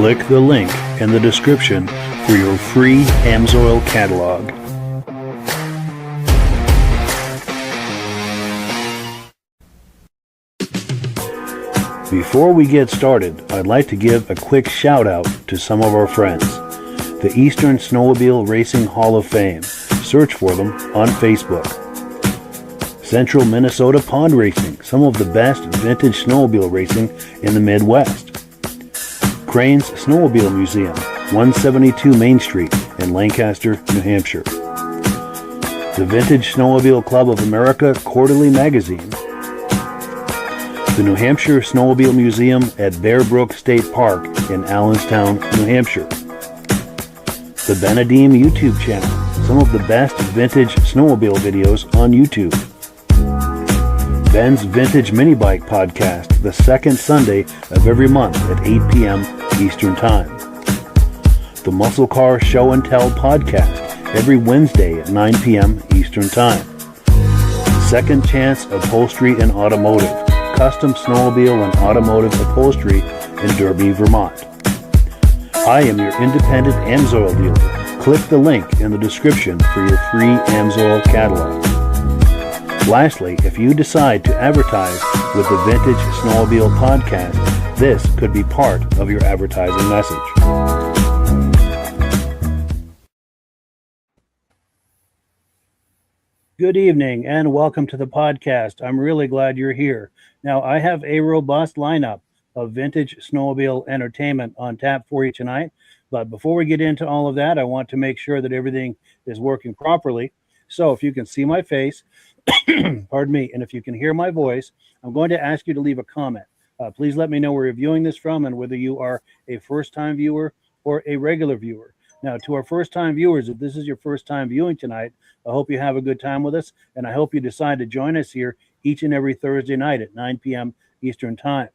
Click the link in the description for your free Amsoil catalog. Before we get started, I'd like to give a quick shout out to some of our friends. The Eastern Snowmobile Racing Hall of Fame. Search for them on Facebook. Central Minnesota Pond Racing, some of the best vintage snowmobile racing in the Midwest. Crane's Snowmobile Museum, 172 Main Street in Lancaster, New Hampshire. The Vintage Snowmobile Club of America Quarterly Magazine. The New Hampshire Snowmobile Museum at Bear Brook State Park in Allenstown, New Hampshire. The Benedim YouTube channel, some of the best vintage snowmobile videos on YouTube. Ben's Vintage Mini Bike Podcast, the second Sunday of every month at 8 p.m. Eastern Time. The Muscle Car Show and Tell Podcast, every Wednesday at 9 p.m. Eastern Time. Second Chance Upholstery and Automotive, custom snowmobile and automotive upholstery in Derby, Vermont. I am your independent Amsoil dealer. Click the link in the description for your free Amsoil catalog. Lastly, if you decide to advertise with the Vintage Snowmobile Podcast, this could be part of your advertising message. Good evening and welcome to the podcast. I'm really glad you're here. Now, I have a robust lineup of vintage snowmobile entertainment on tap for you tonight. But before we get into all of that, I want to make sure that everything is working properly. So if you can see my face, pardon me, and if you can hear my voice, I'm going to ask you to leave a comment. Please let me know where you're viewing this from and whether you are a first-time viewer or a regular viewer. Now, to our first-time viewers, if this is your first time viewing tonight, I hope you have a good time with us, and I hope you decide to join us here each and every Thursday night at 9 p.m. Eastern Time.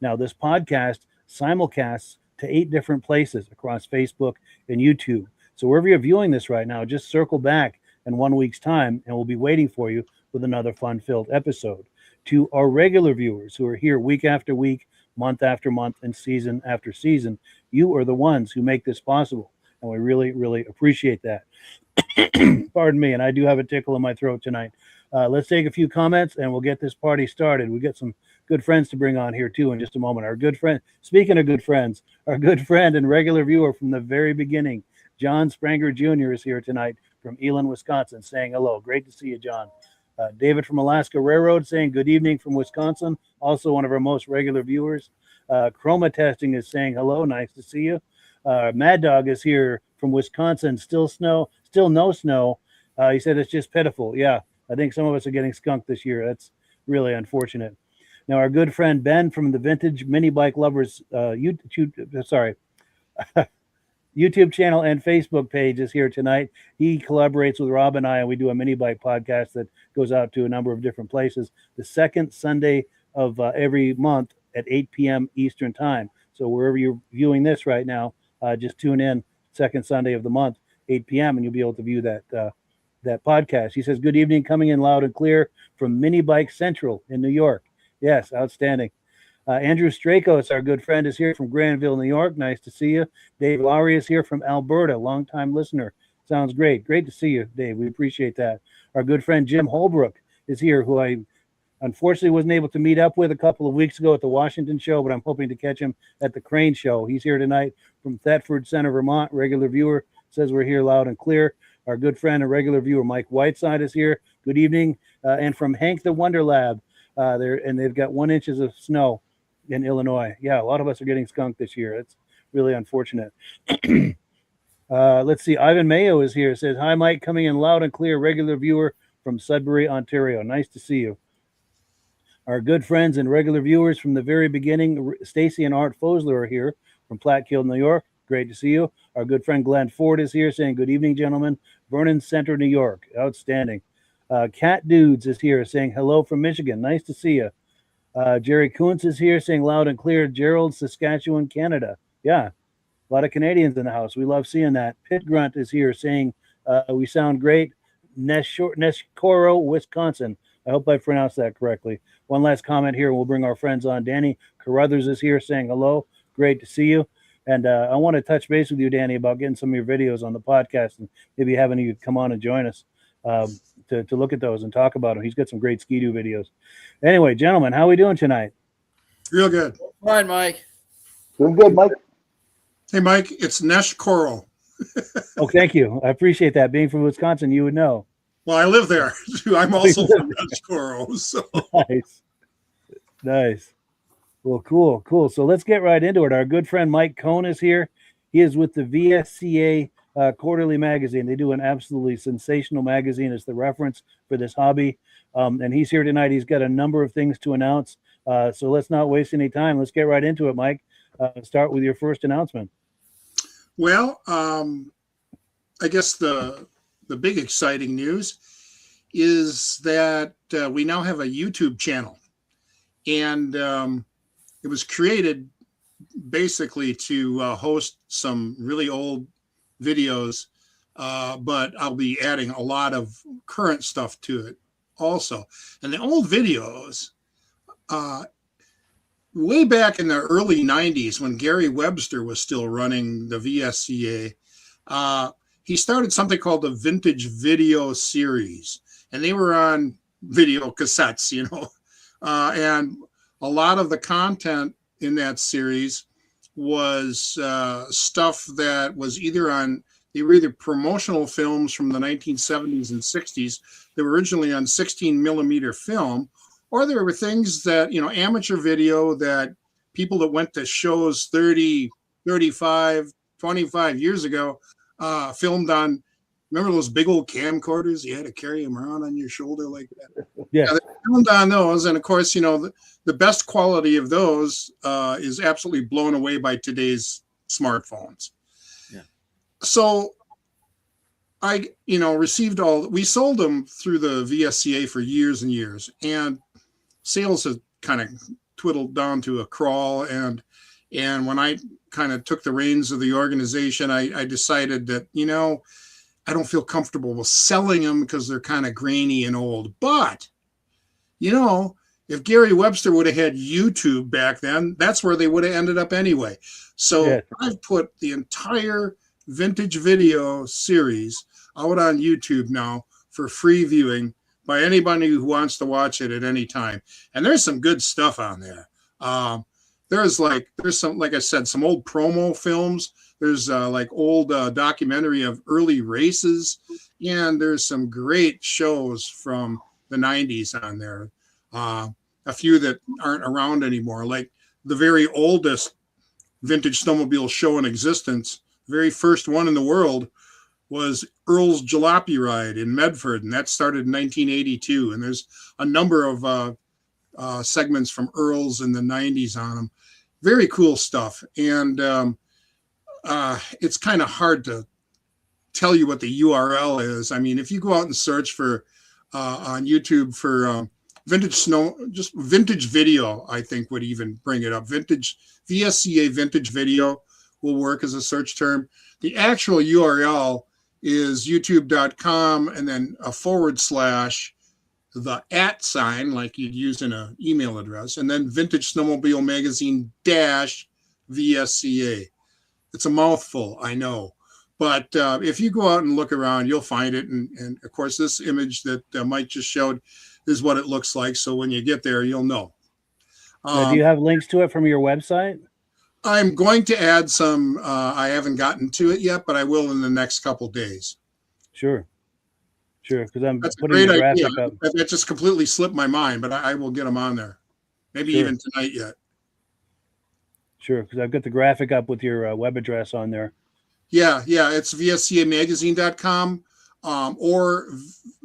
Now, this podcast simulcasts to 8 different places across Facebook and YouTube. So wherever you're viewing this right now, just circle back in 1 week's time, and we'll be waiting for you with another fun-filled episode. To our regular viewers who are here week after week, month after month, and season after season, you are the ones who make this possible, and we really, really appreciate that. Pardon me, and I do have a tickle in my throat tonight. Let's take a few comments, and we'll get this party started. We got some good friends to bring on here, too, in just a moment. Our good friend, speaking of good friends, our good friend and regular viewer from the very beginning, John Spranger Jr. is here tonight from Elon, Wisconsin, saying hello. Great to see you, John. David from Alaska Railroad saying good evening from Wisconsin, also one of our most regular viewers. Chroma Testing is saying hello. Nice to see you. Mad Dog is here from Wisconsin. Still no snow. He said it's just pitiful. Yeah, I think some of us are getting skunked this year. That's really unfortunate. Now, our good friend Ben from the Vintage Mini Bike Lovers YouTube channel and Facebook page is here tonight. He collaborates with Rob and I, and we do a mini bike podcast that goes out to a number of different places the second Sunday of every month at 8 p.m. Eastern Time. So wherever you're viewing this right now, just tune in second Sunday of the month, 8 p.m., and you'll be able to view that podcast. He says, good evening, coming in loud and clear from Mini Bike Central in New York. Yes, outstanding. Andrew Strakos, our good friend, is here from Granville, New York. Nice to see you. Dave Lowry is here from Alberta, longtime listener. Sounds great. Great to see you, Dave. We appreciate that. Our good friend Jim Holbrook is here, who I unfortunately wasn't able to meet up with a couple of weeks ago at the Washington show, but I'm hoping to catch him at the Crane show. He's here tonight from Thetford Center, Vermont. Regular viewer, says we're here loud and clear. Our good friend and regular viewer Mike Whiteside is here. Good evening. And from Hank the Wonder Lab, they've got 1 inch of snow in Illinois. Yeah, a lot of us are getting skunked this year. It's really unfortunate. Let's see. Ivan Mayo is here. Says, hi, Mike, coming in loud and clear. Regular viewer from Sudbury, Ontario. Nice to see you. Our good friends and regular viewers from the very beginning, Stacy and Art Fosler are here from Plattsburgh, New York. Great to see you. Our good friend Glenn Ford is here saying, good evening, gentlemen. Vernon Center, New York. Outstanding. Cat Dudes is here saying hello from Michigan. Nice to see you. Jerry Kuntz is here saying loud and clear, Gerald, Saskatchewan, Canada. Yeah, a lot of Canadians in the house. We love seeing that. Pit Grunt is here saying we sound great. Neshkoro, Wisconsin. I hope I pronounced that correctly. One last comment here. We'll bring our friends on. Danny Carruthers is here saying hello. Great to see you. And I want to touch base with you, Danny, about getting some of your videos on the podcast and maybe having you come on and join us to look at those and talk about them. He's got some great Ski-Doo videos. Anyway, gentlemen, how are we doing tonight? Real good. Fine, Mike. Doing good, Mike. Hey, Mike, it's Nesh Coral. Oh, thank you. I appreciate that. Being from Wisconsin, you would know. Well, I live there. I'm also from Nesh Coral. So. Nice. Well, cool. So let's get right into it. Our good friend Mike Kohn is here. He is with the VSCA Quarterly Magazine. They do an absolutely sensational magazine as the reference for this hobby. And he's here tonight. He's got a number of things to announce. So let's not waste any time. Let's get right into it, Mike. Start with your first announcement. Well, I guess the big exciting news is that we now have a YouTube channel. And it was created basically to host some really old videos, but I'll be adding a lot of current stuff to it also. And the old videos, way back in the early 90s when Gary Webster was still running the VSCA, he started something called the Vintage Video Series. And they were on video cassettes, and a lot of the content in that series was stuff that was they were either promotional films from the 1970s and 60s. They were originally on 16 millimeter film, or there were things that, amateur video that people that went to shows 30, 35, 25 years ago filmed on. Remember those big old camcorders? You had to carry them around on your shoulder like that. Yeah, they filmed on those, and of course, the best quality of those is absolutely blown away by today's smartphones. Yeah. So I, received we sold them through the VSCA for years and years, and sales have kind of twiddled down to a crawl. And when I kind of took the reins of the organization, I decided that, I don't feel comfortable with selling them because they're kind of grainy and old. But, if Gary Webster would have had YouTube back then, that's where they would have ended up anyway. So yeah. I've put the entire Vintage Video series out on YouTube now for free viewing by anybody who wants to watch it at any time. And there's some good stuff on there. There's some, like I said, some old promo films. There's old documentary of early races, and there's some great shows from the 90s on there. A few that aren't around anymore, like the very oldest vintage snowmobile show in existence, very first one in the world, was Earl's Jalopy Ride in Medford, and that started in 1982. And there's a number of segments from Earl's in the 90s on them. Very cool stuff. And it's kind of hard to tell you what the URL is. I mean, if you go out and search for on YouTube for just vintage video, I think would even bring it up. Vintage VSCA vintage video will work as a search term. The actual URL is youtube.com and then a / the @ like you'd use in an email address, and then Vintage Snowmobile Magazine -VSCA. It's a mouthful, I know. But if you go out and look around, you'll find it. And of course, this image that Mike just showed is what it looks like. So when you get there, you'll know. Do you have links to it from your website? I'm going to add some. I haven't gotten to it yet, but I will in the next couple days. Sure. Because I'm That's putting the graphic idea. up. That just completely slipped my mind, but I will get them on there. Maybe even tonight yet. Sure, because I've got the graphic up with your web address on there. Yeah, it's vscamagazine.com or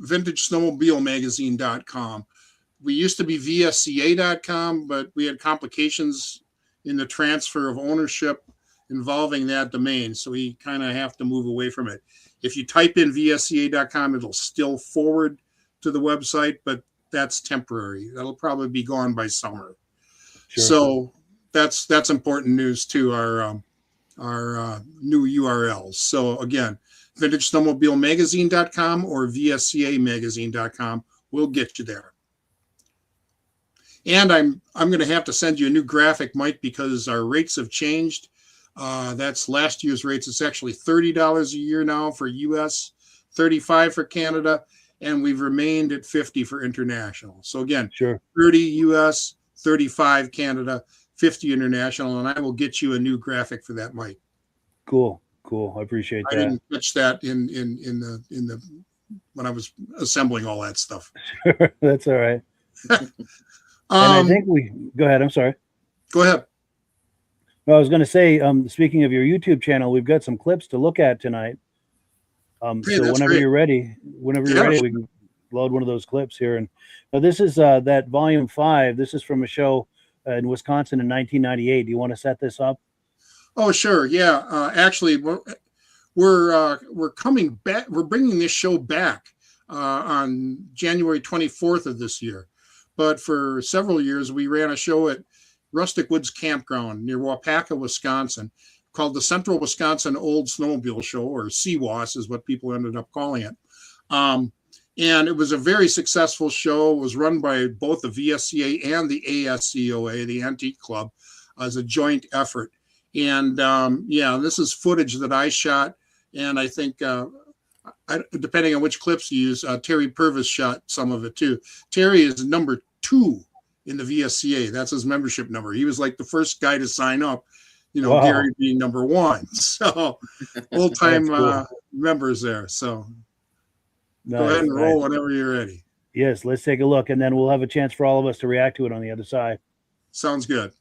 vintagesnowmobilemagazine.com. We used to be vsca.com, but we had complications in the transfer of ownership involving that domain, so we kind of have to move away from it. If you type in vsca.com, it'll still forward to the website, but that's temporary. That'll probably be gone by summer. Sure. So that's important news to our new URLs. So again, vintagesnowmobilemagazine.com or vscamagazine.com will get you there. And I'm going to have to send you a new graphic, Mike, because our rates have changed. That's last year's rates. It's actually $30 a year now for US, $35 for Canada, and we've remained at $50 for international. So again, Sure. 30 US, 35 Canada, 50 international, and I will get you a new graphic for that, Mike. Cool. I appreciate that. I didn't catch that in the when I was assembling all that stuff. That's all right. And I think go ahead. I'm sorry. Go ahead. No, I was going to say, speaking of your YouTube channel, we've got some clips to look at tonight. So whenever you're ready, we can load one of those clips here. And this is that volume 5. This is from a show in Wisconsin in 1998. Do you want to set this up? Oh, sure. Yeah. Actually, we're coming back. We're bringing this show back on January 24th of this year. But for several years, we ran a show at Rustic Woods Campground near Waupaca, Wisconsin, called the Central Wisconsin Old Snowmobile Show, or CWAS is what people ended up calling it. And it was a very successful show. It was run by both the VSCA and the ASCOA, the Antique Club, as a joint effort. And this is footage that I shot. And I think, depending on which clips you use, Terry Purvis shot some of it too. Terry is number 2 in the VSCA. That's his membership number. He was like the first guy to sign up, wow. Gary being number 1. So old time cool. Members there. So go ahead and roll whenever you're ready. Yes, let's take a look, and then we'll have a chance for all of us to react to it on the other side. Sounds good.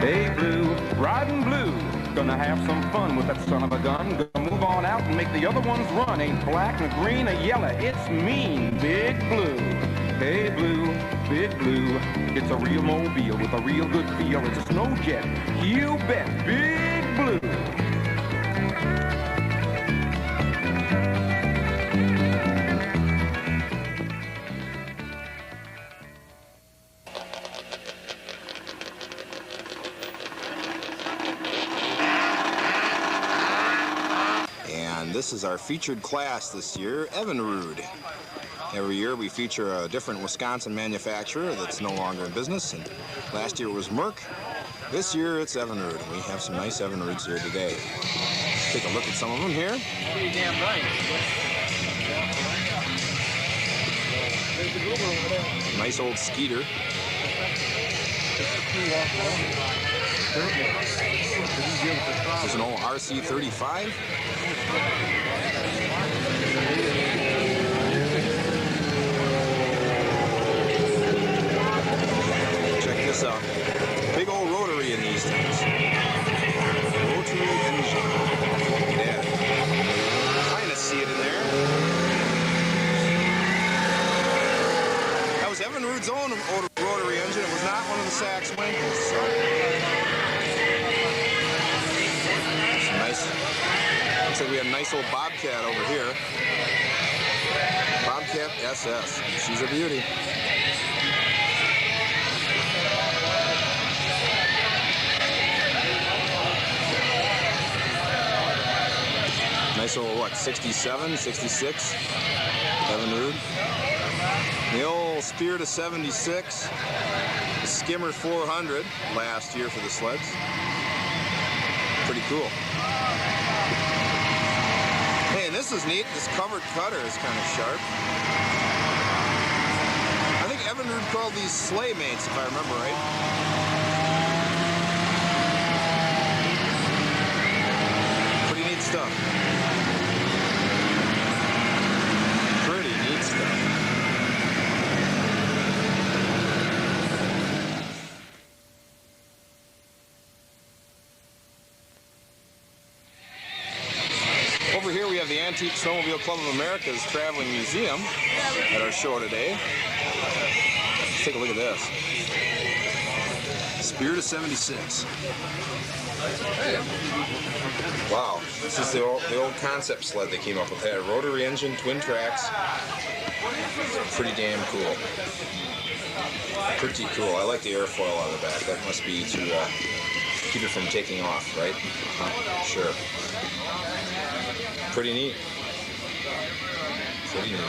Hey, Blue, riding blue, gonna have some fun with that son of a gun. Gonna move on out and make the other ones run. Ain't black, nor green, or yellow, it's mean, Big Blue. Hey, Blue, Big Blue, it's a real mobile with a real good feel. It's a snow jet, you bet, Big Blue. This is our featured class this year, Evinrude. Every year we feature a different Wisconsin manufacturer that's no longer in business. And last year it was Merck. This year it's Evinrude. And we have some nice Evinrudes here today. Take a look at some of them here. Pretty damn nice. Nice old Skeeter. There's an old RC35. Check this out. Big old rotary in these things. Rotary engine. Yeah. Kind of see it in there. That was Evinrude's own rotary engine. It was not one of the Sachs Winkles. Nice. Looks like we have a nice old Bobcat over here. Bobcat SS. She's a beauty. Nice old, what, 67, 66? Evinrude. The old Spirit of 76. The Skimmer 400 last year for the sleds. Pretty cool. Hey, and this is neat. This covered cutter is kind of sharp. I think Evinrude called these sleigh mates, if I remember right. Pretty neat stuff. Pretty neat stuff. Over here we have the Antique Snowmobile Club of America's Traveling Museum at our show today. Let's take a look at this. Spirit of 76. Wow, this is the old concept sled they came up with. It had a rotary engine, twin tracks. Pretty damn cool. Pretty cool. I like the airfoil on the back. That must be to keep it from taking off, right? Sure. Pretty neat. Pretty neat.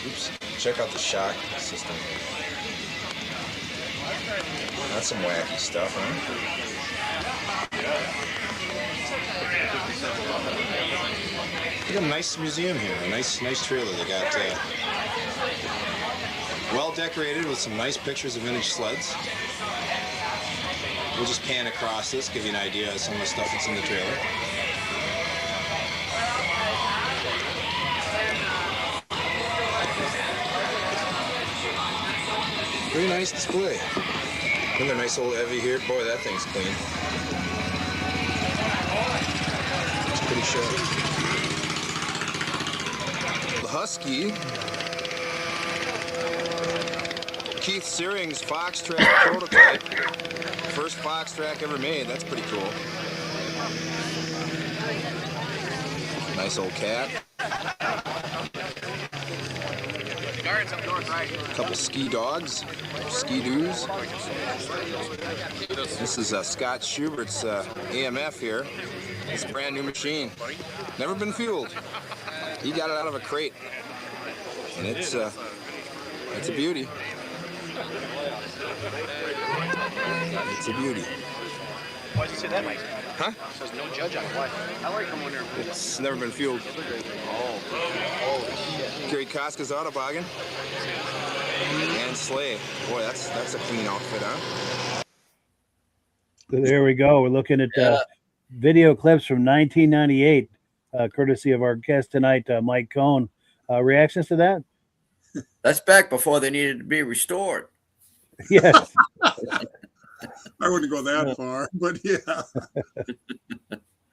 Oops. Check out the shock system. That's some wacky stuff, huh? They got a nice museum here. A nice trailer. They got well decorated with some nice pictures of vintage sleds. We'll just pan across this, give you an idea of some of the stuff that's in the trailer. Very nice display. Another nice old Evie here. Boy, that thing's clean. It's pretty sharp. The Husky. Keith Searing's Fox Track prototype. First Fox Track ever made. That's pretty cool. Nice old cat. A couple ski dogs, ski-doos. This is Scott Schubert's AMF here. It's a brand new machine. Never been fueled. He got it out of a crate. And it's a beauty. It's a beauty. Why does it say that, Mike? Huh? It says no judge on it. Why? I like them when they're... It's never been fueled. Oh, Gary Koska's Autobahn. And Sleigh. Boy, that's a clean outfit, huh? There we go. We're looking at video clips from 1998, courtesy of our guest tonight, Mike Kohn. Reactions to that? That's back before they needed to be restored. Yes. I wouldn't go that far, but yeah.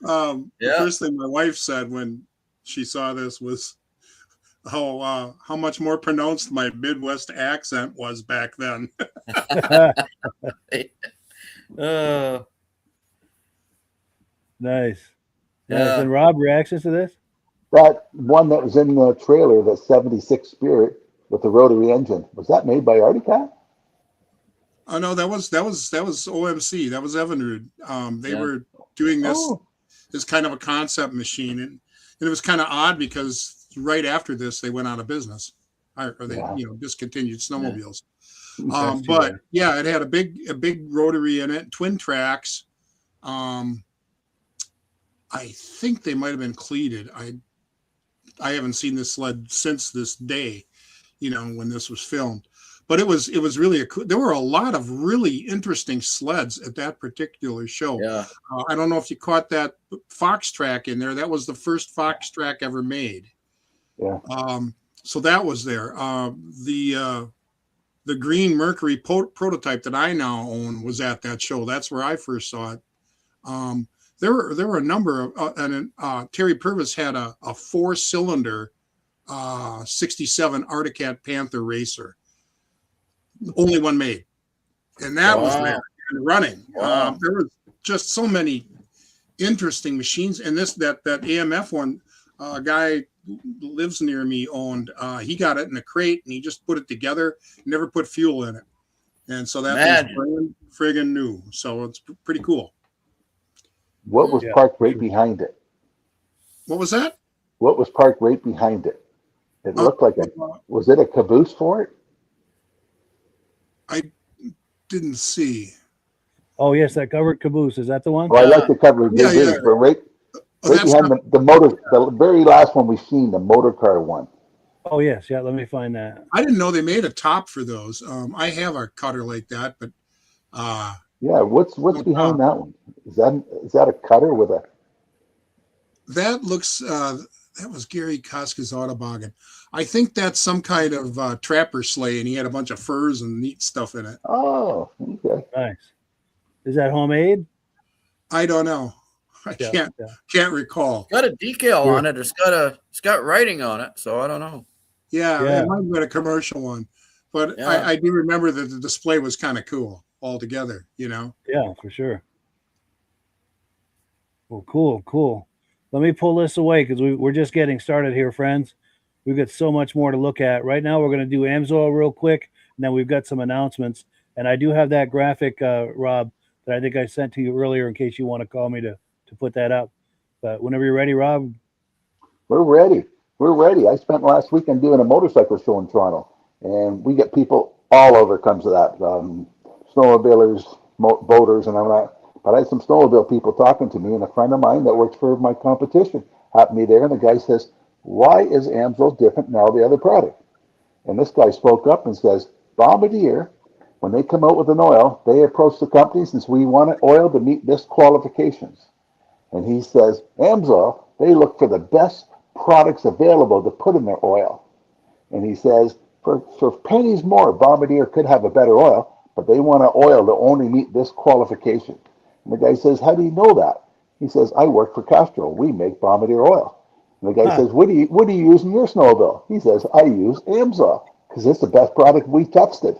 The first thing my wife said when she saw this was, how much more pronounced my Midwest accent was back then. Nice. Yeah. And Rob, reactions to this? That one that was in the trailer, the 76 Spirit with the rotary engine, was that made by Articat? Oh no, that was OMC. That was Evinrude. They were doing this kind of a concept machine, and it was kind of odd because right after this they went out of business, or they discontinued snowmobiles. But yeah, it had a big rotary in it, twin tracks. I think they might have been cleated. I haven't seen this sled since this day, when this was filmed. But it was really there were a lot of really interesting sleds at that particular show. Yeah. I don't know if you caught that Fox Track in there. That was the first Fox Track ever made. Yeah. So that was there. The Green Mercury prototype that I now own was at that show. That's where I first saw it. There were a number of Terry Purvis had a 4-cylinder 67 Articat Panther Racer. Only one made, and that was there and running. There was just so many interesting machines, and that AMF one, a guy who lives near me owned. He got it in a crate, and he just put it together. Never put fuel in it, and so that was brand friggin' new. So it's pretty cool. What was parked right behind it? What was that? What was parked right behind it? It looked like was it a caboose for it? I didn't see. Oh, yes, that covered caboose. Is that the one? Well, I like the cover. But right behind the motor, the very last one we've seen, the motor car one. Oh, yes. Yeah, let me find that. I didn't know they made a top for those. I have a cutter like that, but yeah, what's behind that one? Is that a cutter with a? That looks. That was Gary Koska's Autobahn. I think that's some kind of trapper sleigh, and he had a bunch of furs and neat stuff in it. Oh, okay. Nice. Is that homemade? I don't know. I can't recall. Got a decal on it. It's got writing on it, so I don't know. Yeah, it might have been a commercial one. But Yeah. I do remember that the display was kind of cool altogether, you know? Yeah, for sure. Well, cool. Let me pull this away because we're just getting started here, friends. We've got so much more to look at. Right now, we're going to do AMSOIL real quick, and then we've got some announcements. And I do have that graphic, Rob, that I think I sent to you earlier in case you want to call me to put that up. But whenever you're ready, Rob. We're ready. We're ready. I spent last weekend doing a motorcycle show in Toronto, and we get people all over comes to that. Snowmobilers, boaters, and all that. But I had some snowmobile people talking to me, and a friend of mine that works for my competition happened to be there, and the guy says, "Why is AMSOIL different than all the other product?" And this guy spoke up and says, "Bombardier, when they come out with an oil, they approach the companies and say, we want an oil to meet this qualifications." And he says, AMSOIL, they look for the best products available to put in their oil. And he says, for pennies more, Bombardier could have a better oil, but they want an oil to only meet this qualification. And the guy says, "How do you know that?" He says, "I work for Castrol. We make Bombardier oil." And the guy says, what do you use in your snowmobile?" He says, "I use AMSOIL because it's the best product we tested."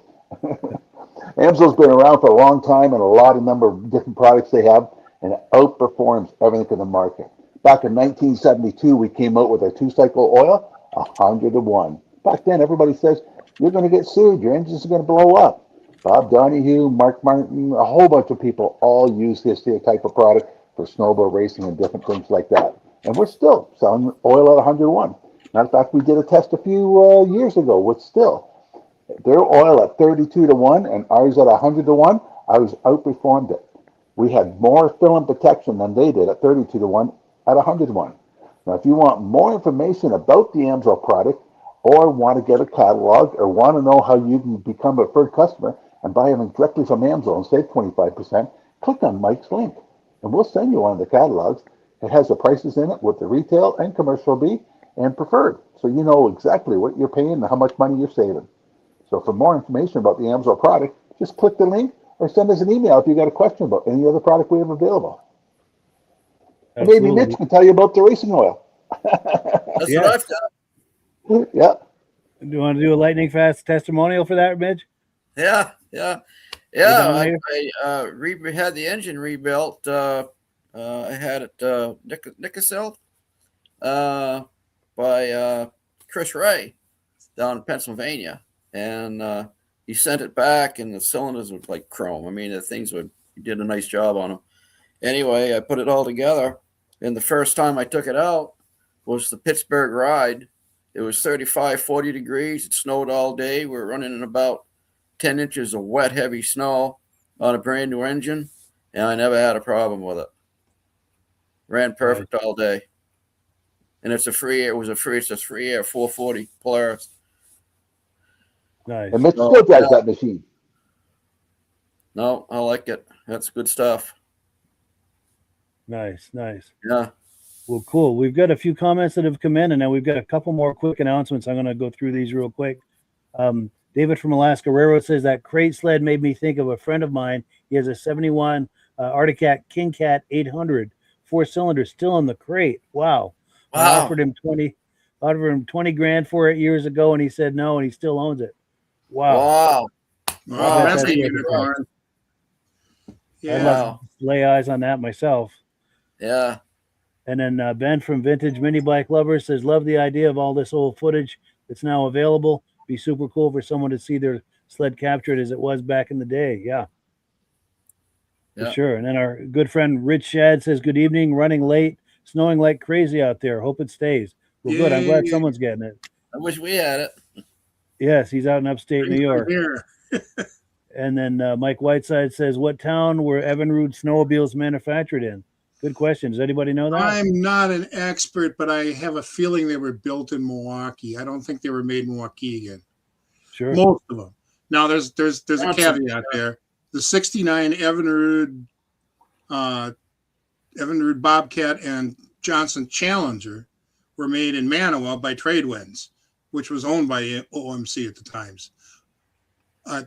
AMSOIL's been around for a long time and a lot of number of different products they have, and it outperforms everything in the market. Back in 1972, we came out with a 2-cycle oil, 100-to-1. Back then, everybody says, "You're going to get sued. Your engine's going to blow up." Bob Donahue, Mark Martin, a whole bunch of people all use this type of product for snowboard racing and different things like that. And we're still selling oil at 100-to-1. Matter of fact, we did a test a few years ago with Still. Their oil at 32-to-1 and ours at 100-to-1, ours outperformed it. We had more film protection than they did at 32-to-1 at 100-to-1. Now, if you want more information about the AMSOIL product or want to get a catalog or want to know how you can become a preferred customer and buy them directly from AMSOIL and save 25%, click on Mike's link and we'll send you one of the catalogs. It has the prices in it, what the retail and commercial will be, and preferred. So you know exactly what you're paying and how much money you're saving. So for more information about the AMSOIL product, just click the link or send us an email if you got a question about any other product we have available. And maybe Mitch can tell you about the racing oil. That's what I've got. Yeah. Do you want to do a lightning fast testimonial for that, Mitch? Yeah. I had the engine rebuilt. I had it Nickeself by Chris Ray down in Pennsylvania, and he sent it back, and the cylinders were like chrome. I mean, he did a nice job on them. Anyway, I put it all together, and the first time I took it out was the Pittsburgh ride. It was 35, 40 degrees. It snowed all day. We were running in about 10 inches of wet, heavy snow on a brand new engine, and I never had a problem with it. Ran perfect all day. And it's a free air 440 Polaris. Nice. And Mitch still drives that machine. No, I like it. That's good stuff. Nice. Yeah. Well, cool. We've got a few comments that have come in, and now we've got a couple more quick announcements. I'm going to go through these real quick. David from Alaska Railroad says that crate sled made me think of a friend of mine. He has a 71 Arctic Cat King Cat 800, 4-cylinder, still in the crate. Wow. I offered him 20 grand for it years ago, and he said no, and he still owns it. Wow. That's a unicorn. Yeah. I'd love to lay eyes on that myself. Yeah. And then Ben from Vintage Mini Bike Lovers says, love the idea of all this old footage that's now available. Be super cool for someone to see their sled captured as it was back in the day. Yeah. For sure. And then our good friend Rich Shad says, good evening, running late, snowing like crazy out there. Hope it stays. Well, good. I'm glad someone's getting it. I wish we had it. Yes, he's out in upstate New York. And then Mike Whiteside says, what town were Evinrude snowmobiles manufactured in? Good question. Does anybody know that? I'm not an expert, but I have a feeling they were built in Milwaukee. I don't think they were made in Waukegan. Sure. Most of them. Now, there's a caveat there. The 69 Evinrude Bobcat and Johnson Challenger were made in Manawa by Tradewinds, which was owned by OMC at the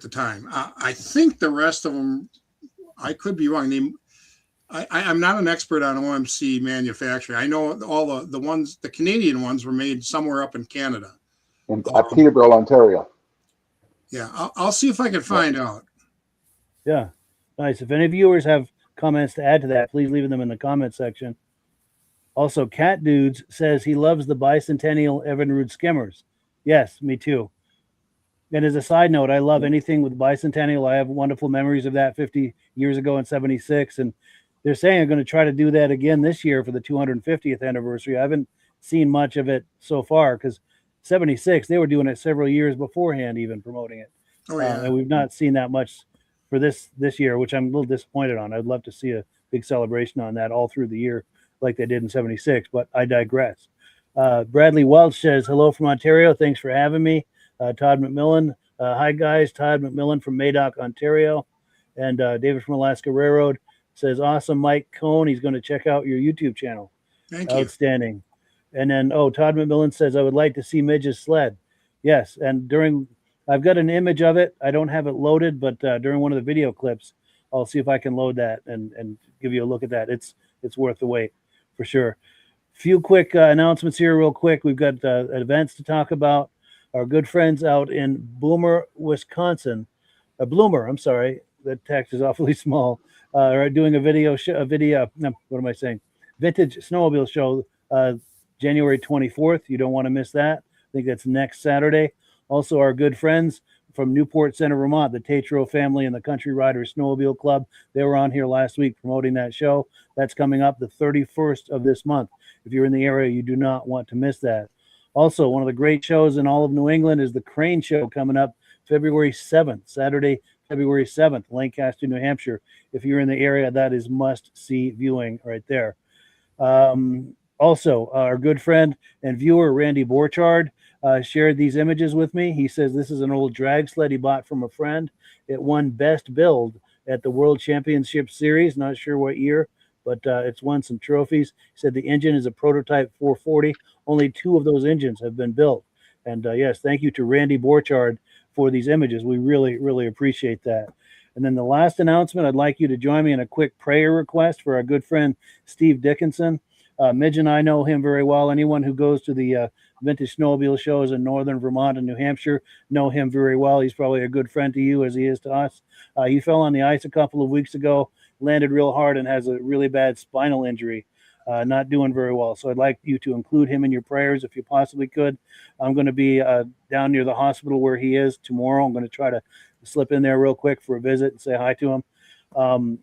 time. I think the rest of them, I could be wrong. I'm not an expert on OMC manufacturing. I know all the Canadian ones were made somewhere up in Canada. In Peterborough, Ontario. Yeah, I'll see if I can find out. Yeah, nice. If any viewers have comments to add to that, please leave them in the comment section. Also, Cat Dudes says he loves the Bicentennial Evinrude skimmers. Yes, me too. And as a side note, I love anything with Bicentennial. I have wonderful memories of that 50 years ago in 76. And they're saying I'm going to try to do that again this year for the 250th anniversary. I haven't seen much of it so far because 76, they were doing it several years beforehand, even promoting it. Oh, yeah. And we've not seen that much for this year, which I'm a little disappointed on. I'd love to see a big celebration on that all through the year like they did in 76, but I digress. Bradley Welch says, hello from Ontario. Thanks for having me. Todd McMillan. Hi, guys. Todd McMillan from Madoc, Ontario. And David from Alaska Railroad says, awesome, Mike Kohn. He's going to check out your YouTube channel. Thank you. Outstanding. And then, Todd McMillan says, I would like to see Midge's sled. Yes, and I've got an image of it. I don't have it loaded, but during one of the video clips, I'll see if I can load that and give you a look at that. It's worth the wait for sure. Few quick announcements here real quick. We've got events to talk about. Our good friends out in Bloomer, Wisconsin. Bloomer, I'm sorry. That text is awfully small. Are doing a Vintage Snowmobile show January 24th. You don't want to miss that. I think that's next Saturday. Also, our good friends from Newport Center, Vermont, the Tatro family and the Country Riders Snowmobile Club. They were on here last week promoting that show. That's coming up the 31st of this month. If you're in the area, you do not want to miss that. Also, one of the great shows in all of New England is the Crane Show coming up February 7th, Saturday, February 7th, Lancaster, New Hampshire. If you're in the area, that is must-see viewing right there. Also, our good friend and viewer, Randy Borchard, shared these images with me. He says this is an old drag sled he bought from a friend. It won Best Build at the World Championship Series. Not sure what year, but it's won some trophies. He said the engine is a prototype 440. Only 2 of those engines have been built. And yes, thank you to Randy Borchard for these images. We really, really appreciate that. And then the last announcement, I'd like you to join me in a quick prayer request for our good friend, Steve Dickinson. Midge and I know him very well. Anyone who goes to the Vintage Snowmobile shows in northern Vermont and New Hampshire know him very well. He's probably a good friend to you as he is to us. He fell on the ice a couple of weeks ago, landed real hard, and has a really bad spinal injury. Not doing very well. So I'd like you to include him in your prayers if you possibly could. I'm going to be down near the hospital where he is tomorrow. I'm going to try to slip in there real quick for a visit and say hi to him.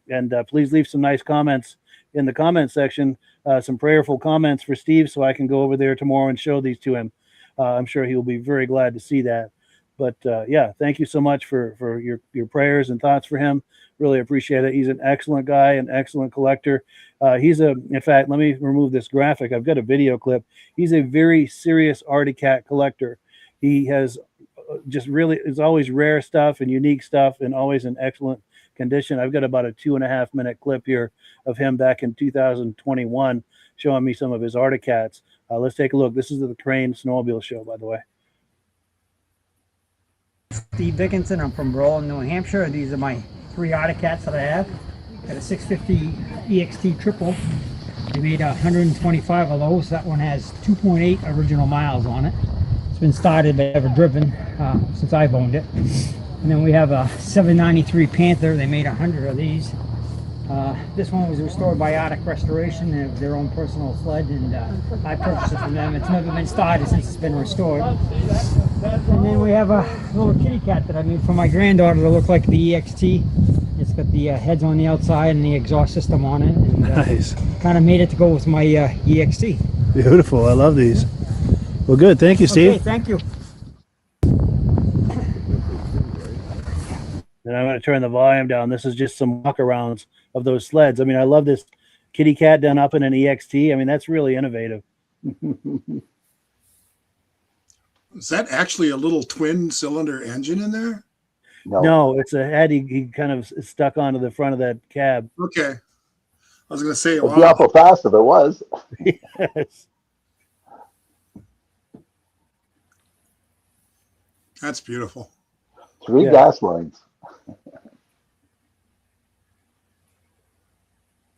And please leave some nice comments in the comment section, some prayerful comments for Steve so I can go over there tomorrow and show these to him. I'm sure he will be very glad to see that. But yeah, thank you so much for your prayers and thoughts for him. Really appreciate it. He's an excellent guy, an excellent collector. In fact, let me remove this graphic. I've got a video clip. He's a very serious Arctic Cat collector. He has it's always rare stuff and unique stuff and always in excellent condition. I've got about a 2.5 minute clip here of him back in 2021 showing me some of his Arctic Cats. Let's take a look. This is the Crane Snowmobile show, by the way. Steve Dickinson. I'm from Berlin, New Hampshire. These are my 3 Arctic Cats that I have. Got a 650 EXT triple. They made 125 of those. That one has 2.8 original miles on it. It's been started but never driven since I've owned it. And then we have a 793 Panther. They made 100 of these. This one was restored by Arctic Restoration. They have their own personal sled, and I purchased it from them. It's never been started since it's been restored. And then we have a little kitty cat that I made for my granddaughter to look like the EXT. It's got the heads on the outside and the exhaust system on it. And, nice. Kind of made it to go with my EXT. Beautiful. I love these. Well, good. Thank you, Steve. Okay, thank you. And I'm going to turn the volume down. This is just some walk-arounds of those sleds. I mean, I love this kitty cat done up in an EXT. I mean, that's really innovative. Is that actually a little twin cylinder engine in there? No, it's a head he kind of stuck onto the front of that cab. Okay. I was going to say, it'd be awful fast if it was. Yes. That's beautiful. 3 gas lines.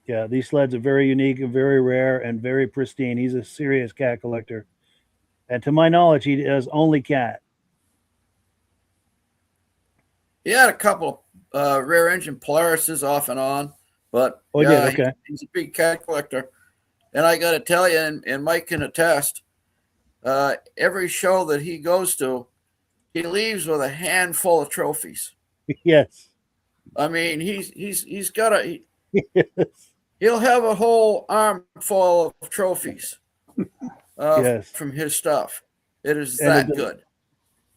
Yeah, these sleds are very unique and very rare and very pristine. He's a serious cat collector. And to my knowledge, he does only cat. He had a couple rear engine Polarises off and on, but Okay. he's a big cat collector. And I got to tell you, and Mike can attest, every show that he goes to, he leaves with a handful of trophies. Yes. I mean, he's got he'll have a whole arm full of trophies from his stuff. It is that good.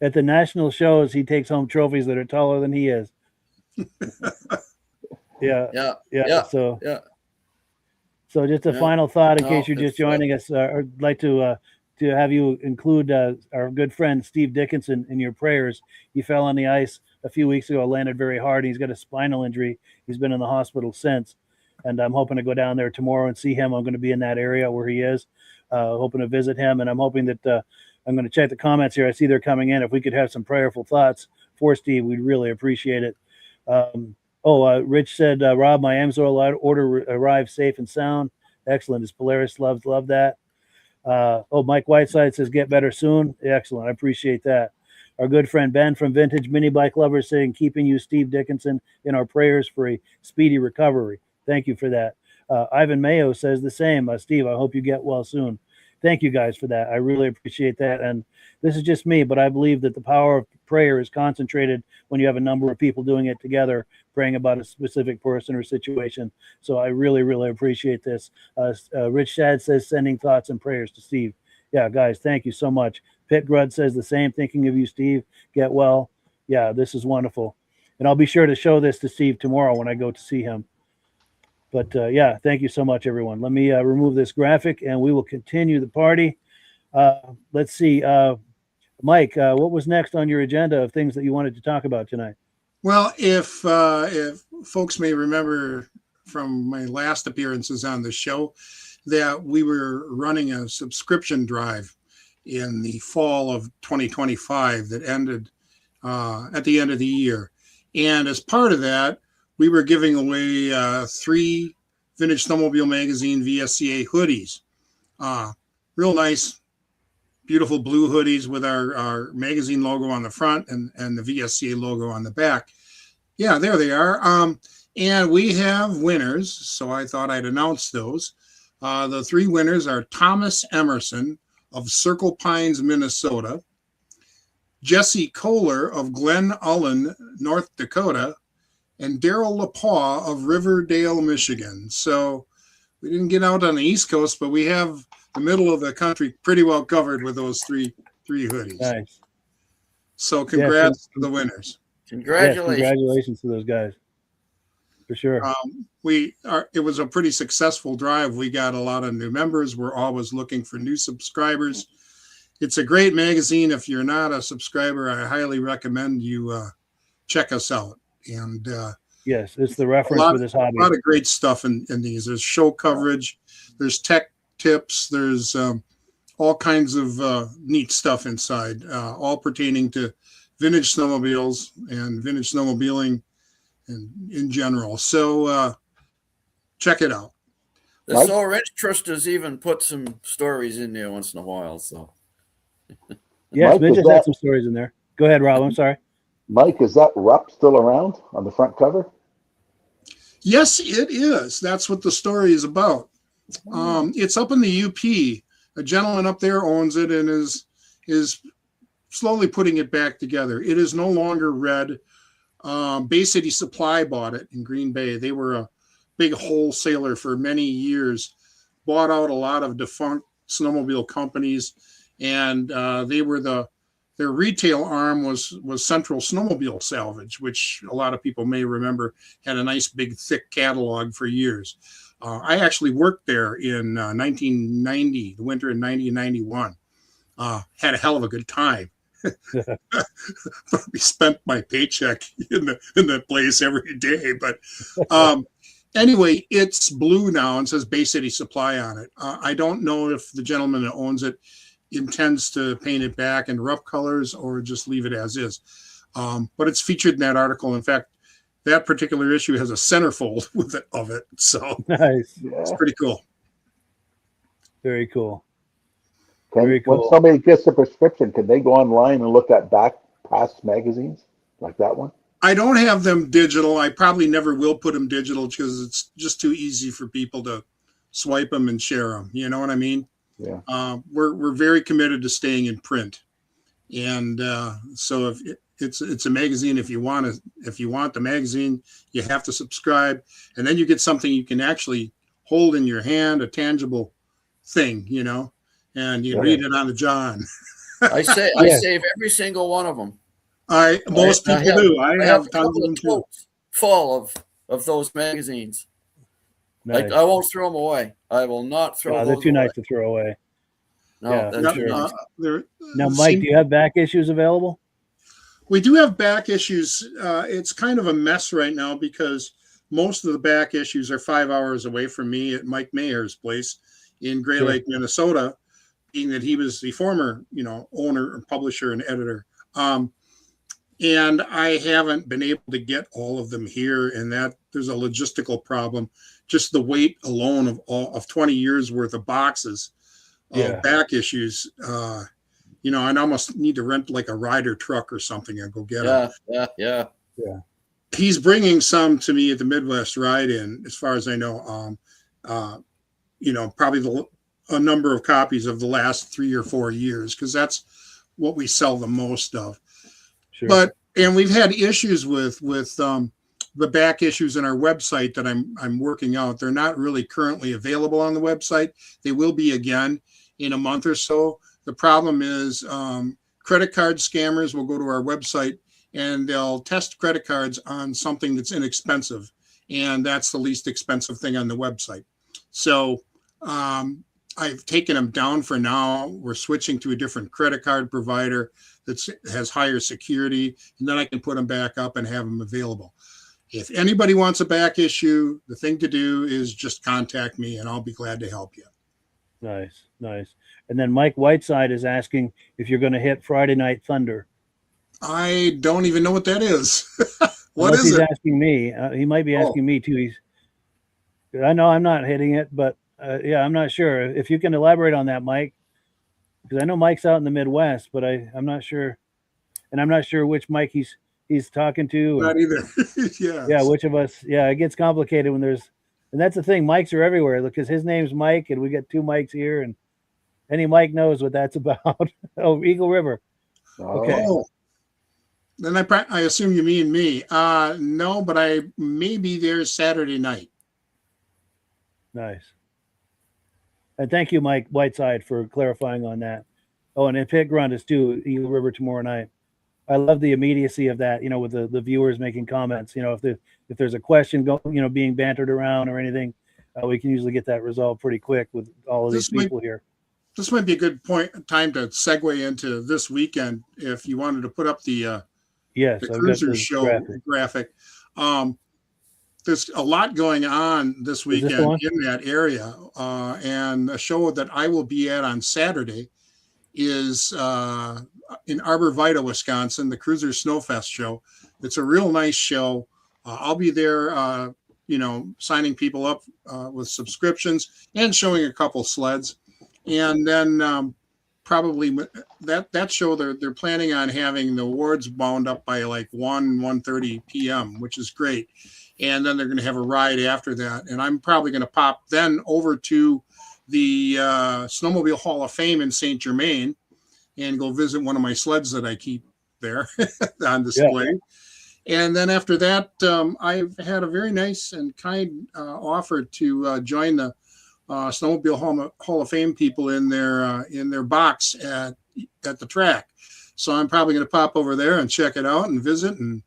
At the national shows, he takes home trophies that are taller than he is. Yeah. So just a final thought in case you're just joining us. I'd like to have you include our good friend Steve Dickinson in your prayers. He fell on the ice a few weeks ago, landed very hard. He's got a spinal injury. He's been in the hospital since. And I'm hoping to go down there tomorrow and see him. I'm going to be in that area where he is, hoping to visit him. And I'm hoping that I'm going to check the comments here. I see they're coming in. If we could have some prayerful thoughts for Steve, we'd really appreciate it. Rich said, Rob, my Amsoil order arrived safe and sound. Excellent. His Polaris love that. Mike Whiteside says, get better soon. Excellent. I appreciate that. Our good friend Ben from Vintage Mini Bike Lovers saying, keeping you, Steve Dickinson, in our prayers for a speedy recovery. Thank you for that. Ivan Mayo says the same. Steve, I hope you get well soon. Thank you guys for that. I really appreciate that. And this is just me, but I believe that the power of prayer is concentrated when you have a number of people doing it together, praying about a specific person or situation. So I really, really appreciate this. Rich Shad says, sending thoughts and prayers to Steve. Yeah, guys, thank you so much. Pitt Grud says the same. Thinking of you, Steve. Get well. Yeah, this is wonderful. And I'll be sure to show this to Steve tomorrow when I go to see him. But thank you so much, everyone. Let me remove this graphic and we will continue the party. Let's see. Mike, what was next on your agenda of things that you wanted to talk about tonight? Well, if folks may remember from my last appearances on the show, that we were running a subscription drive in the fall of 2025 that ended at the end of the year. And as part of that, we were giving away 3 Vintage Snowmobile Magazine VSCA hoodies. Real nice, beautiful blue hoodies with our magazine logo on the front and the VSCA logo on the back. Yeah, there they are. And we have winners, so I thought I'd announce those. The 3 winners are Thomas Emerson of Circle Pines, Minnesota, Jesse Kohler of Glen Ullin, North Dakota, and Daryl LaPaw of Riverdale, Michigan. So we didn't get out on the East Coast, but we have the middle of the country pretty well covered with those three hoodies. Nice. So congrats to the winners. Congratulations. Yes, congratulations to those guys. For sure. It was a pretty successful drive. We got a lot of new members. We're always looking for new subscribers. It's a great magazine. If you're not a subscriber, I highly recommend you check us out. And yes, it's the reference for this hobby. A lot of great stuff in these. There's show coverage, there's tech tips, there's all kinds of neat stuff inside, all pertaining to vintage snowmobiles and vintage snowmobiling and in general. So check it out. The Solar Interest has even put some stories in there once in a while. So yes, Vintage had some stories in there. Go ahead, Rob. I'm sorry. Mike, is that Rupp still around on the front cover? Yes, it is. That's what the story is about. It's up in the UP. A gentleman up there owns it and is slowly putting it back together. It is no longer red. Bay City Supply bought it in Green Bay. They were a big wholesaler for many years, bought out a lot of defunct snowmobile companies, and their retail arm was Central Snowmobile Salvage, which a lot of people may remember had a nice big thick catalog for years. I actually worked there in 1990, the winter in 90 and 91. Had a hell of a good time. We spent my paycheck in the place every day. But anyway, it's blue now and says Bay City Supply on it. I don't know if the gentleman that owns it intends to paint it back in rough colors or just leave it as is. But it's featured in that article. In fact, that particular issue has a centerfold of it. So nice. It's pretty cool. Very cool. When somebody gets a prescription, can they go online and look at past magazines like that one? I don't have them digital. I probably never will put them digital because it's just too easy for people to swipe them and share them. You know what I mean? Yeah. We're very committed to staying in print, and so if it's a magazine, if you want the magazine, you have to subscribe, and then you get something you can actually hold in your hand, a tangible thing, you know, and you read it on the John. I save every single one of them. Most people do. I have tons of them too. Full of those magazines. Nice. I won't throw them away. I will not throw them away. They're too nice to throw away. No, Yeah, that's too nice. Now, Mike, do you have back issues available? We do have back issues. It's kind of a mess right now because most of the back issues are 5 hours away from me at Mike Mayer's place in Gray Lake, Minnesota, being that he was the former, owner, publisher, and editor. And I haven't been able to get all of them here, and that there's a logistical problem. Just the weight alone of 20 years worth of boxes of back issues. I'd almost need to rent like a rider truck or something and go get them. Yeah. He's bringing some to me at the Midwest Ride-In, as far as I know. Probably a number of copies of the last 3 or 4 years, because that's what we sell the most of. Sure. And we've had issues with the back issues in our website that I'm working out. They're not really currently available on the website. They will be again in a month or so. The problem is credit card scammers will go to our website and they'll test credit cards on something that's inexpensive, and that's the least expensive thing on the website. So I've taken them down for now. We're switching to a different credit card provider that has higher security, and then I can put them back up and have them available. If anybody wants a back issue, the thing to do is just contact me, and I'll be glad to help you. Nice. And then Mike Whiteside is asking if you're going to hit Friday Night Thunder. I don't even know what that is. What Unless is he's it? asking me. He might be asking me too. I know I'm not hitting it, but I'm not sure. If you can elaborate on that, Mike, because I know Mike's out in the Midwest, but I'm not sure, and I'm not sure which Mike he's talking to. Not either. Yeah, which of us? Yeah, it gets complicated when there's, and that's the thing. Mics are everywhere because his name's Mike, and we got two mics here, and any Mike knows what that's about. Oh, Eagle River. Okay. Oh. Then I assume you mean me. No, but I may be there Saturday night. Nice. And thank you, Mike Whiteside, for clarifying on that. Oh, and Pit Grunt is too, Eagle River tomorrow night. I love the immediacy of that, with the viewers making comments. If there's a question being bantered around or anything, we can usually get that resolved pretty quick with all of these people here. This might be a good time to segue into this weekend if you wanted to put up the Cruiser Show graphic. There's a lot going on this weekend in that area, and a show that I will be at on Saturday is in Arbor Vita, Wisconsin, the Cruiser Snowfest show. It's a real nice show. I'll be there, signing people up with subscriptions and showing a couple sleds. And then probably that show, they're planning on having the awards bound up by like 1:30 p.m., which is great. And then they're going to have a ride after that. And I'm probably going to pop then over to the Snowmobile Hall of Fame in St. Germain and go visit one of my sleds that I keep there on display. Yeah. And then after that, I've had a very nice and kind offer to join the Snowmobile Hall of Fame people in their box at the track. So I'm probably going to pop over there and check it out and visit and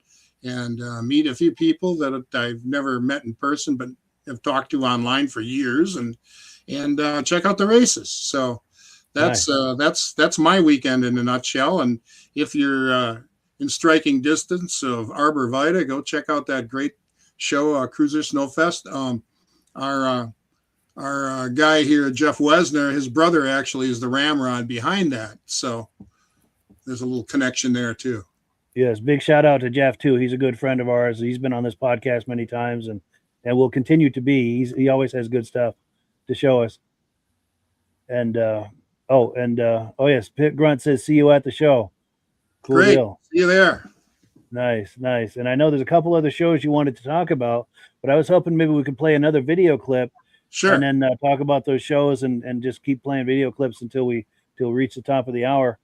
meet a few people that I've never met in person, but have talked to online for years, and check out the races. So that's my weekend in a nutshell. And if you're in striking distance of Arbor Vita, go check out that great show, Cruiser Snowfest. Our guy here, Jeff Wesner, his brother actually is the ramrod behind that. So there's a little connection there too. Yes, big shout out to Jeff too. He's a good friend of ours. He's been on this podcast many times and will continue to be. He always has good stuff to show us. And yes, Pit Grunt says, see you at the show. Cool Great. deal. See you there. Nice, nice. And I know there's a couple other shows you wanted to talk about, but I was hoping maybe we could play another video clip. Sure. And then talk about those shows and just keep playing video clips until we reach the top of the hour.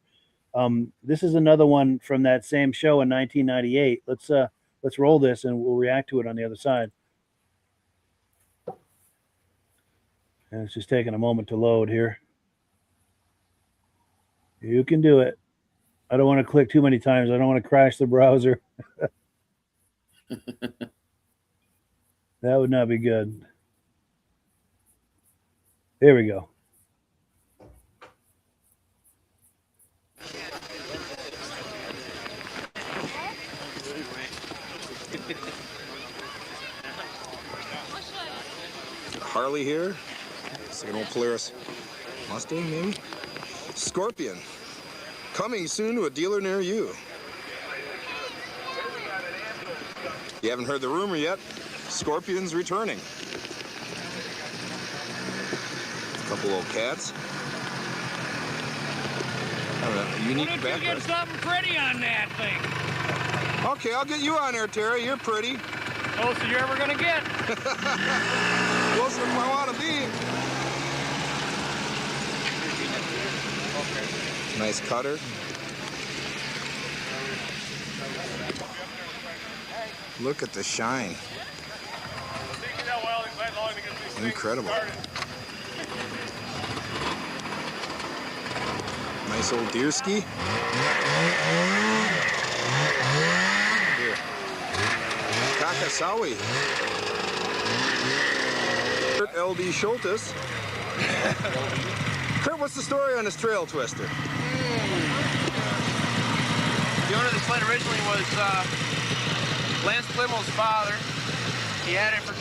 This is another one from that same show in 1998. Let's roll this and we'll react to it on the other side. And it's just taking a moment to load here. You can do it. I don't want to click too many times. I don't want to crash the browser. That would not be good. Here we go. Harley here. It's like an old Polaris Mustang, maybe. Scorpion. Coming soon to a dealer near you. You haven't heard the rumor yet? Scorpion's returning. A couple old cats. Unique background. Get something pretty on that thing. Okay, I'll get you on there, Terry. You're pretty. Closest you're ever gonna get. Closer than I want to be. Nice cutter. Look at the shine. Incredible. Nice old deer ski. Here. Kakasawi. Kurt LD Schultes. Kurt, what's the story on this trail twister? The owner of the sled originally was Lance Plimo's father. He had it for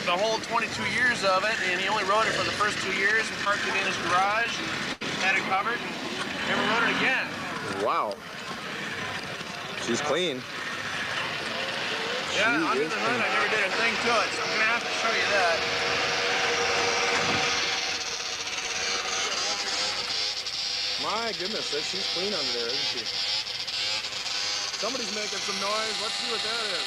the whole 22 years of it, and he only rode it for the first 2 years and parked it in his garage, had it covered, and never rode it again. Wow. She's clean. Yeah, under the hood, I never did a thing to it, so I'm gonna have to show you that. My goodness, she's clean under there, isn't she? Somebody's making some noise. Let's see what that is.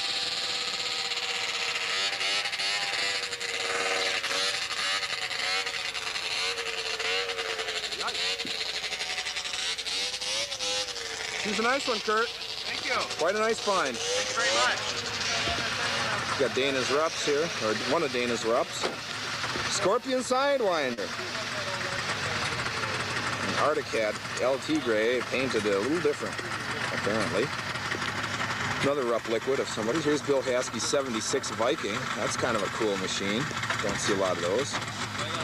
Yikes. She's a nice one, Kurt. Thank you. Quite a nice find. Thanks very much. We've got Dana's Rups here, or one of Dana's Rups. Scorpion Sidewinder. Articat LT Gray, painted a little different, apparently. Another Rupp liquid of somebody's. Here's Bill Haskey's 76 Viking. That's kind of a cool machine. Don't see a lot of those.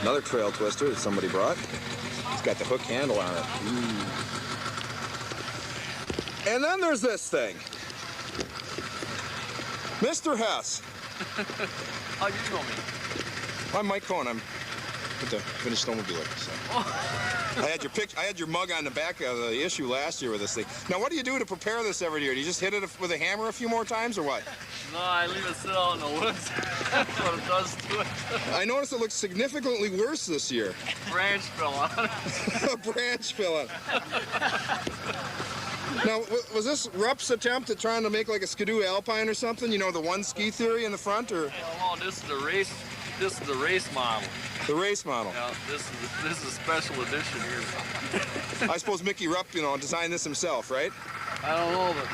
Another trail twister that somebody brought. It's got the hook handle on it. Ooh. And then there's this thing. Mr. Hess. How you know me? I'm Mike Kohn. I'm with the Vintage Snowmobile. So. I had your mug on the back of the issue last year with this thing. Now, what do you do to prepare this every year? Do you just hit it with a hammer a few more times, or what? No, I leave it sit out in the woods. That's what it does to it. I noticed it looks significantly worse this year. Branch fell on it. A branch fell on it. Now, was this Rupp's attempt at trying to make like a Skidoo Alpine or something? You know, the one ski theory in the front, or? Oh, this is the race. This is the race model. The race model. Yeah, this is a special edition here. I suppose Mickey Rupp, designed this himself, right? I don't know, but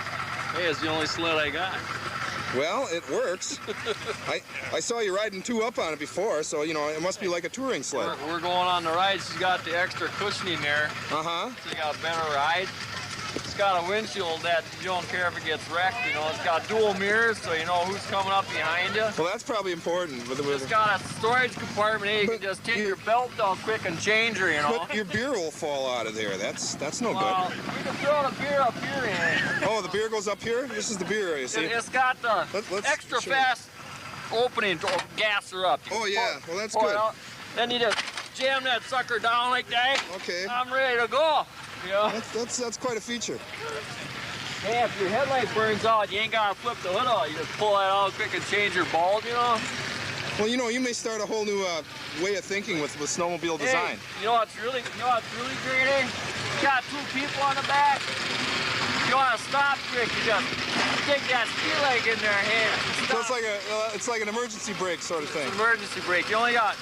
hey, it's the only sled I got. Well, it works. I saw you riding 2 up on it before, so it must be like a touring sled. We're going on the ride. She's got the extra cushioning there. Uh-huh. So you got a better ride. It's got a windshield that you don't care if it gets wrecked. It's got dual mirrors, so you know who's coming up behind you. Well, that's probably important. It's got a storage compartment. Hey, you can just take your belt down quick and change her. But your beer will fall out of there. That's no good. We can throw the beer up here in. Oh, the beer goes up here? This is the beer area, see? It's got the extra fast opening to gas her up. Oh, yeah. Well, that's good. Then you just jam that sucker down like that. Okay. I'm ready to go. That's quite a feature. Hey, if your headlight burns out, you ain't gotta flip the hood out. You just pull that out quick and change your bulb, Well, you may start a whole new way of thinking with snowmobile design. You know what's really great, eh? You got 2 people on the back. You you want to stop trick, you just stick that ski leg in their hand. So it's like an emergency brake sort of thing. It's an emergency brake. You only got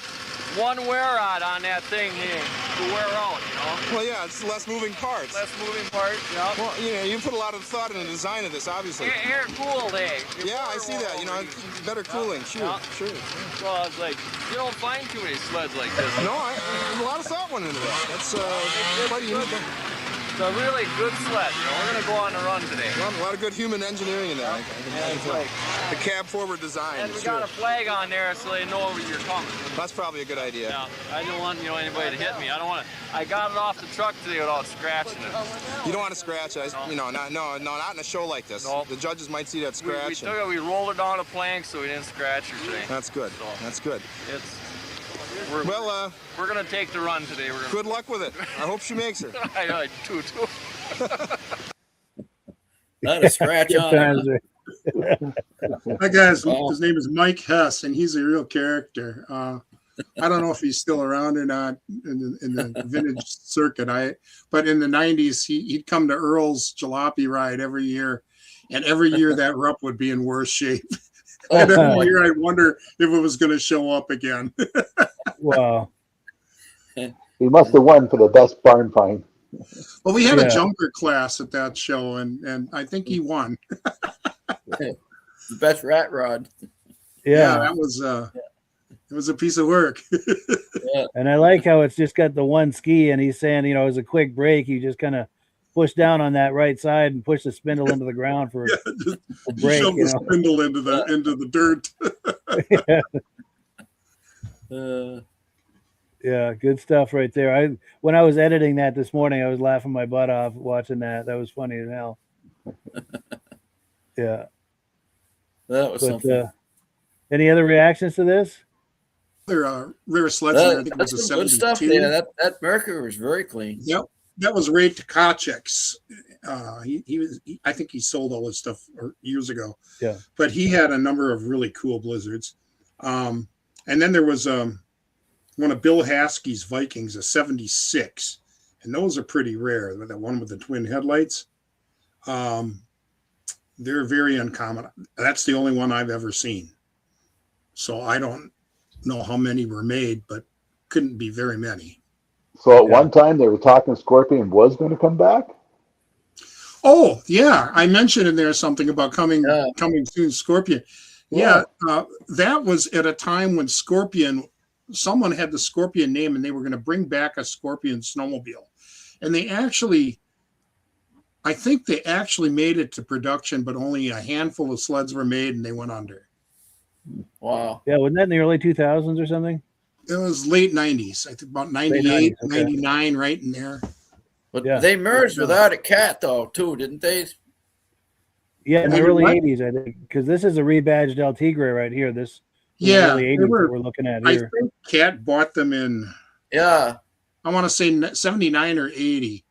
one wear rod on that thing here to wear out, you know? Well, yeah, it's less moving parts. Less moving parts, yeah. Well, you put a lot of thought in the design of this, obviously. Air cooled, eh? Yeah, I see that. Better cooling. Sure. So I was like, you don't find too many sleds like this. No, there's a lot of thought went into that. That's quite unique. It's a really good sled. We're going to go on a run today. Well, a lot of good human engineering in there. The cab forward design. And we got a flag on there so they know you're coming. That's probably a good idea. Yeah, I don't want anybody to hit me. I got it off the truck today without scratching it. You don't want to scratch it. Not in a show like this. No. The judges might see that scratch. We rolled it down a plank so we didn't scratch her today. That's good. That's good. We're gonna take the run today. Good luck with it. I hope she makes her. I do too. Not a scratch on it. That guy's his name is Mike Hess, and he's a real character. I don't know if he's still around or not in the vintage circuit. But in the 90s, he'd come to Earl's jalopy ride every year, and every year that rup would be in worse shape. And every year I'd wonder if it was going to show up again. Wow. He must have won for the best barn find. Well, we had a junker class at that show, and I think he won. The best rat rod. Yeah, that was it was a piece of work. Yeah. And I like how it's just got the one ski, and he's saying, it was a quick break. You just kind of push down on that right side and push the spindle into the ground for a break. Shove the spindle into the dirt. Yeah, good stuff right there. When I was editing that this morning, I was laughing my butt off watching that. That was funny as hell. Yeah. That was something. Any other reactions to this? Their rear sleds. I think it was a 72. Good stuff. Yeah, that Mercury was very clean. Yep. That was Ray Tkachek's. I think he sold all his stuff years ago. Yeah. But he had a number of really cool blizzards. And then there was one of Bill Haskey's Vikings, a 76. And those are pretty rare. That one with the twin headlights. They're very uncommon. That's the only one I've ever seen. So I don't know how many were made, but couldn't be very many. So at one time they were talking Scorpion was going to come back? Oh, yeah. I mentioned in there something about coming soon, Scorpion. Yeah, that was at a time when someone had the Scorpion name and they were going to bring back a Scorpion snowmobile. And I think they actually made it to production, but only a handful of sleds were made and they went under. Wow. Yeah, wasn't that in the early 2000s or something? It was late 90s. I think about 98, 99, right in there. But they merged without a cat, though, too, didn't they? Yeah, in the early 80s, I think, because this is a rebadged El Tigre right here. This early 80s that we're looking at here. I think Cat bought them in, I want to say 79 or 80,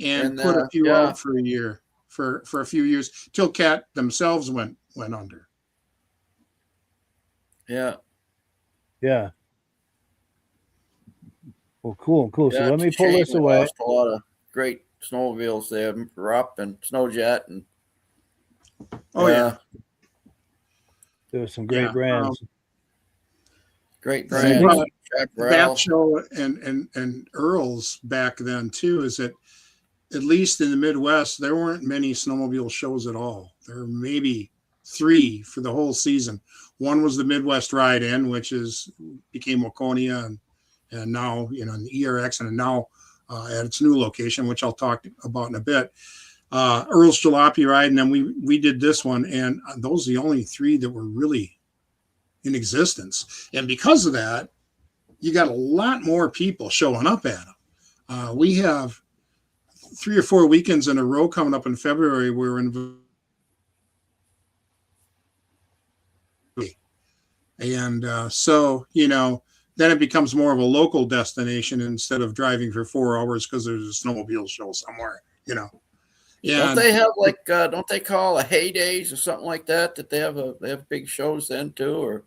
and put a few out for a year, for a few years, till Cat themselves went under. Yeah. Yeah. Well, cool. So let me pull this away. A lot of great snowmobiles there, Rupp and Snowjet, and there was some great brands. Great brands. That show and Earl's back then too is that at least in the Midwest there weren't many snowmobile shows at all. There were maybe 3 for the whole season. One was the Midwest Ride-In, which became Waconia, and now in the ERX, and now at its new location, which I'll talk about in a bit. Earl's Jalopy Ride, and then we did this one, and those are the only 3 that were really in existence. And because of that, you got a lot more people showing up at them. We have 3 or 4 weekends in a row coming up in February. We're in. And so, then it becomes more of a local destination instead of driving for 4 hours because there's a snowmobile show somewhere, Yeah. Don't they have don't they call a Heydays or something like that? That they have big shows then too, or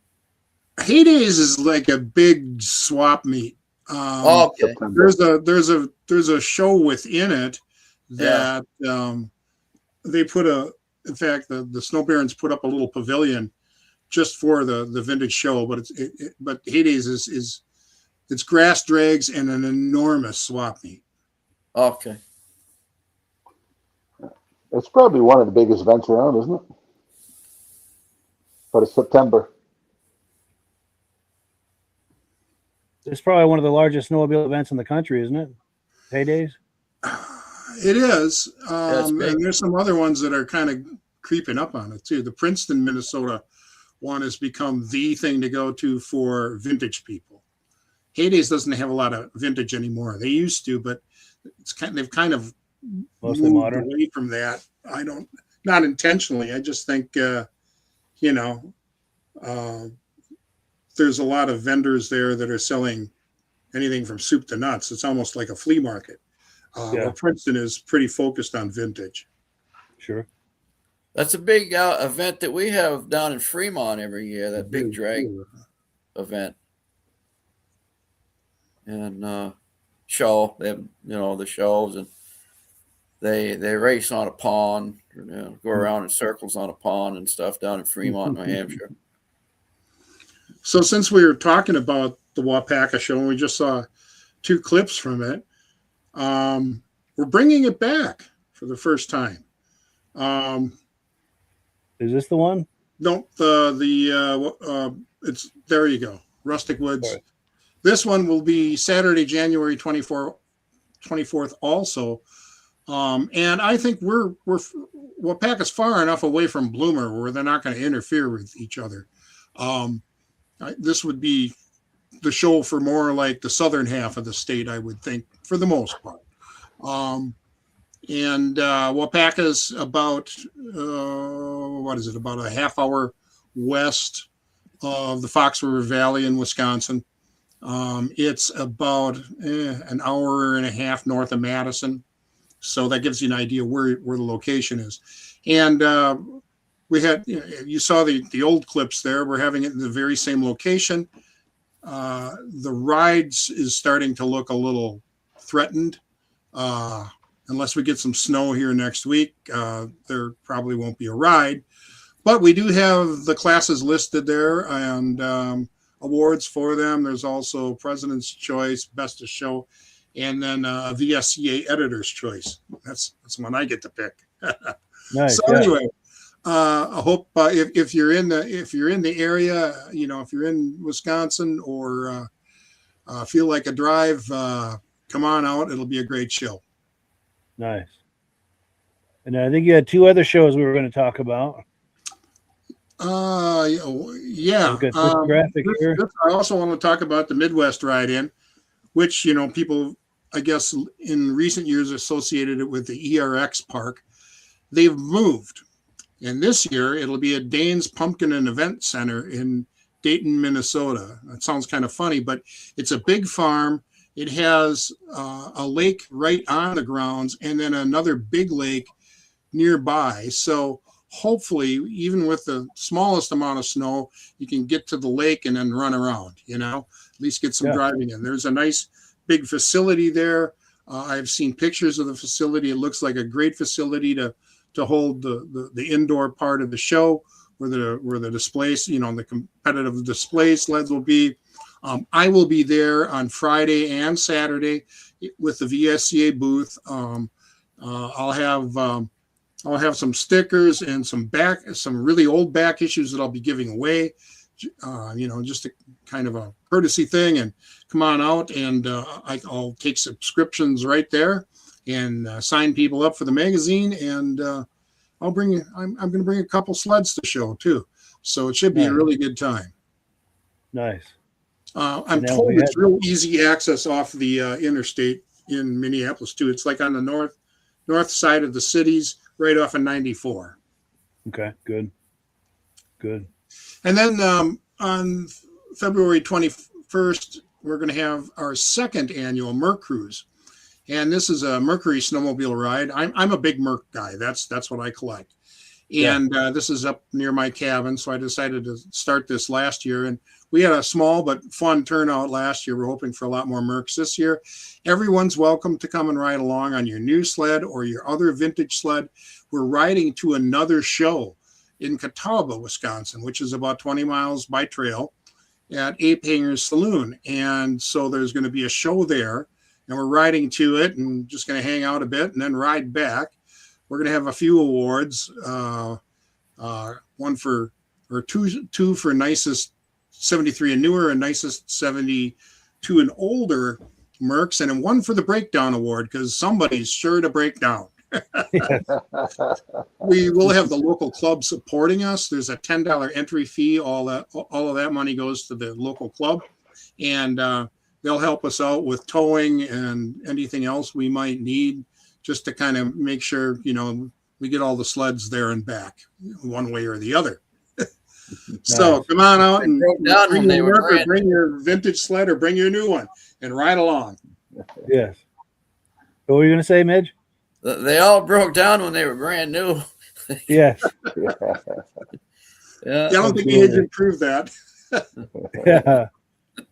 Heydays is like a big swap meet. Okay. There's a show within it that they put in fact, the Snow Barons put up a little pavilion just for the vintage show, but but Heydays is it's grass drags and an enormous swap meet. Okay. It's probably one of the biggest events around, isn't it? But it's September. It's probably one of the largest snowmobile events in the country, isn't it? Heydays? It is. That's big. And there's some other ones that are kind of creeping up on it too. The Princeton, Minnesota one has become the thing to go to for vintage people. Heydays doesn't have a lot of vintage anymore. They used to, but they've kind of Mostly moved modern. away from that. Not intentionally. I just think, there's a lot of vendors there that are selling anything from soup to nuts. It's almost like a flea market. Well, Princeton is pretty focused on vintage. Sure. That's a big event that we have down in Fremont every year, that big drag event. And show, they have, the shows, and they race on a pond, go around in circles on a pond and stuff down in Fremont, New Hampshire. So since we were talking about the Wapaka show and we just saw 2 clips from it, we're bringing it back for the first time. Is this the one? No, it's there you go. Rustic Woods. Sorry. This one will be Saturday, January 24th also. And I think Wapaka's far enough away from Bloomer where they're not going to interfere with each other. This would be the show for more like the southern half of the state, I would think, for the most part. And Wapaka's about, about a half hour west of the Fox River Valley in Wisconsin. It's about an hour and a half north of Madison. So that gives you an idea where the location is. And we had, you saw the old clips there. We're having it in the very same location. The rides is starting to look a little threatened. Unless we get some snow here next week, there probably won't be a ride. But we do have the classes listed there and awards for them. There's also President's Choice, Best of Show, and then a VSCA Editor's Choice. That's one I get to pick. Nice. So anyway, I hope if you're in the area, if you're in Wisconsin or feel like a drive, come on out. It'll be a great show. Nice. And I think you had 2 other shows we were going to talk about. Yeah. Graphic here. I also want to talk about the Midwest Ride-In, which, people, I guess, in recent years associated it with the ERX Park. They've moved. And this year, it'll be at Dane's Pumpkin and Event Center in Dayton, Minnesota. That sounds kind of funny, but it's a big farm. It has a lake right on the grounds and then another big lake nearby. So hopefully, even with the smallest amount of snow, you can get to the lake and then run around, at least get some driving in. There's a nice big facility there. I've seen pictures of the facility. It looks like a great facility to hold the indoor part of the show where the displays, the competitive display sleds will be. I will be there on Friday and Saturday with the VSCA booth. I'll have some stickers and some really old back issues that I'll be giving away. Just a kind of a courtesy thing. And come on out, and I'll take subscriptions right there and sign people up for the magazine. And I'm going to bring a couple sleds to show too. So it should be a really good time. Nice. I'm told it's real easy access off the interstate in Minneapolis too. It's like on the north side of the cities, right off of 94. Okay, good. And then on February 21st, we're going to have our second annual Merc Cruise, and this is a Mercury snowmobile ride. I'm a big Merc guy. That's what I collect, And this is up near my cabin, so I decided to start this last year. And we had a small but fun turnout last year. We're hoping for a lot more Mercs this year. Everyone's welcome to come and ride along on your new sled or your other vintage sled. We're riding to another show in Catawba, Wisconsin, which is about 20 miles by trail at Ape Hanger's Saloon. And so there's going to be a show there, and we're riding to it and just going to hang out a bit and then ride back. We're going to have a few awards, one for, or two for nicest 73 and newer and nicest 72 and older Mercs, and then one for the breakdown award, because somebody's sure to break down. We will have the local club supporting us. There's a $10 entry fee. All of that money goes to the local club, and they'll help us out with towing and anything else we might need, just to kind of make sure, you know, we get all the sleds there and back one way or the other. So come on out and bring your vintage sled or bring your new one and ride along. Yes. What were you going to say, Midge? They all broke down when they were brand new. Yes. I don't think the engine proved that. Yeah.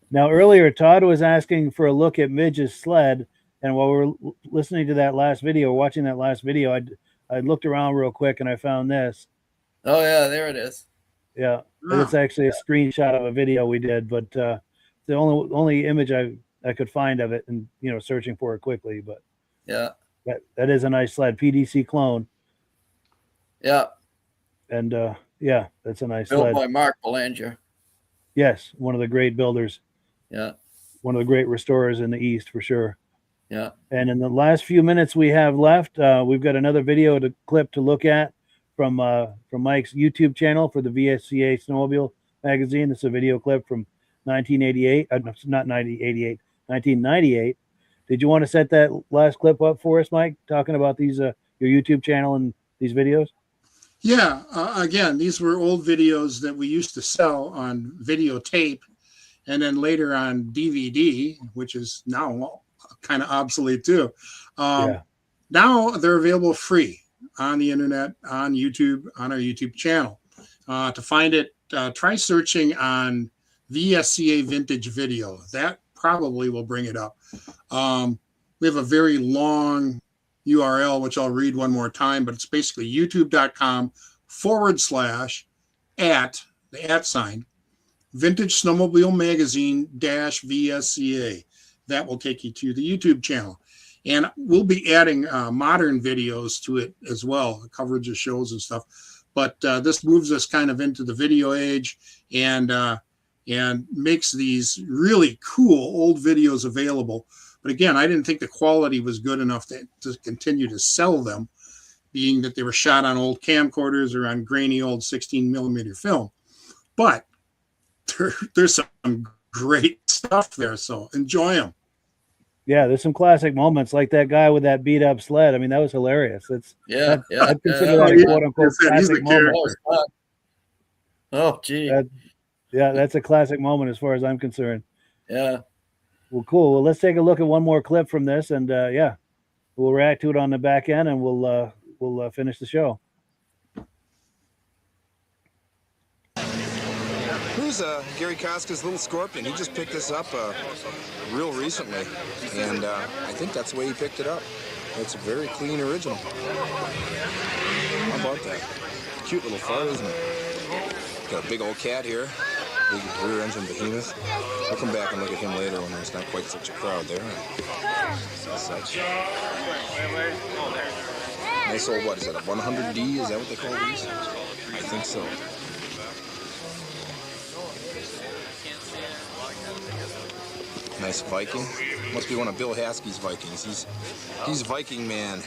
Now, earlier, Todd was asking for a look at Midge's sled. And while we were listening to that last video, watching that last video, I looked around real quick and I found this. Oh, yeah, there it is. Yeah. And it's actually a screenshot of a video we did, but the only image I could find of it, and, you know, searching for it quickly. But yeah, that is a nice sled, PDC clone. Yeah. And yeah, that's a nice built sled. by Mark Belanger. Yes, one of the great builders. Yeah. One of the great restorers in the East, for sure. Yeah. And in the last few minutes we have left, we've got another video clip to look at from Mike's YouTube channel for the VSCA Snowmobile magazine. This is a video clip from 1988. Not 1988, 1998. Did you want to set that last clip up for us, Mike, talking about these your YouTube channel and these videos? Yeah. Again, these were old videos that we used to sell on videotape, and then later on DVD, which is now kind of obsolete too. Now they're available free on the internet, on YouTube, on our YouTube channel. To find it, try searching on VSCA Vintage Video. That probably will bring it up. We have a very long URL, which I'll read one more time, but it's basically youtube.com/ @ Vintage Snowmobile Magazine -VSCA. That will take you to the YouTube channel. And we'll be adding modern videos to it as well, coverage of shows and stuff. But this moves us kind of into the video age, and makes these really cool old videos available. But again, I didn't think the quality was good enough to continue to sell them, being that they were shot on old camcorders or on grainy old 16 millimeter film. But there's some great stuff there, so enjoy them. Yeah, there's some classic moments, like that guy with that beat up sled. I mean, that was hilarious. I'd consider that a quote unquote classic moment. Oh, gee. That's a classic moment as far as I'm concerned. Yeah. Well, cool. Well, let's take a look at one more clip from this, and we'll react to it on the back end, and we'll finish the show. Here's Gary Koska's little Scorpion. He just picked this up real recently, and I think that's the way he picked it up. It's a very clean original. How about that? Cute little fart, isn't it? Got a big old cat here, big rear engine behemoth. I'll come back and look at him later when there's not quite such a crowd there. Such. Nice old, what is that, a 100D? Is that what they call these? I think so. Nice Viking. Must be one of Bill Haskey's Vikings. He's Viking man.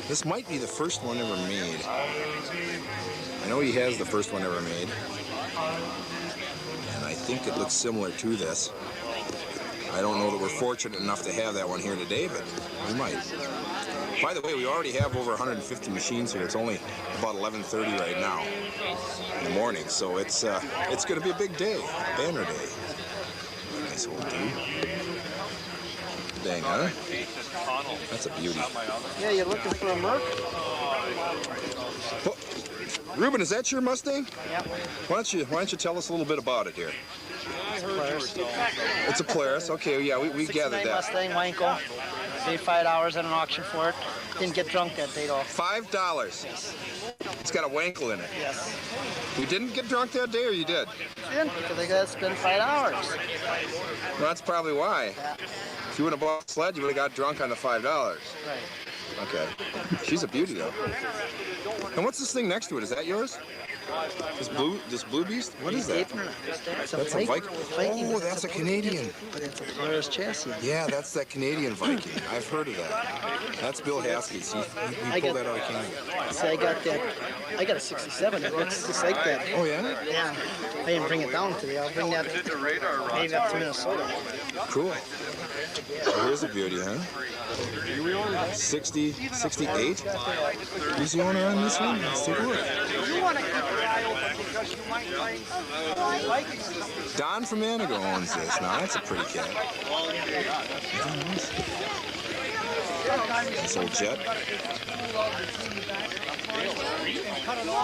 This might be the first one ever made. I know he has the first one ever made. And I think it looks similar to this. I don't know that we're fortunate enough to have that one here today, but we might. By the way, we already have over 150 machines here. It's only about 11:30 right now in the morning, so it's going to be a big day, banner day. Nice old dude. Dang, huh? That's a beauty. Yeah, you're looking for a Merc? Oh, Ruben, is that your Mustang? Yep. Why don't you tell us a little bit about it here? It's a Polaris. Okay, yeah, we gathered that. Mustang, Wanko. Paid $5 at an auction for it. Didn't get drunk that day, though. $5? Yes. It's got a Wankel in it. Yes. You didn't get drunk that day, or you did? Didn't, because I got to spend $5. Well, that's probably why. Yeah. If you wouldn't have bought a sled, you would have got drunk on the $5. Right. Okay. She's a beauty, though. And what's this thing next to it? Is that yours? This blue beast? What is that? That's a Viking. Oh, that's a Canadian. But it's a Polaris chassis. Yeah, that's that Canadian Viking. I've heard of that. That's Bill Haskey's. He pulled that out of Canada. See, I got a 67. It looks just like that. Oh, yeah? Yeah. I didn't bring it down today. I'll bring that maybe up to Minnesota. Cool. So here's a beauty, huh? 68? Who's the owner on this one? Let's take a look. Don from Anago owns this. Now, that's a pretty cat. This old jet.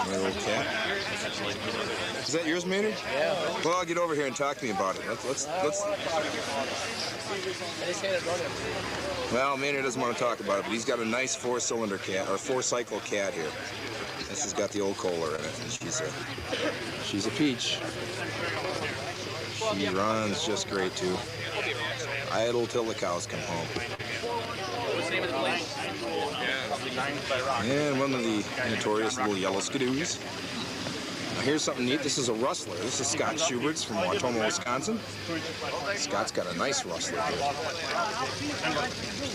My old cat. Is that yours, Maynard? Yeah. Well, get over here and talk to me about it. Let's. Well, Maynard doesn't want to talk about it, but he's got a nice four-cylinder cat, or four-cycle cat here. This has got the old Kohler in it, and she's a peach. She runs just great too. Idle till the cows come home. And one of the notorious little yellow skidoos. Now here's something neat. This is a rustler. This is Scott Schubert's from Wautoma, Wisconsin. Scott's got a nice rustler here.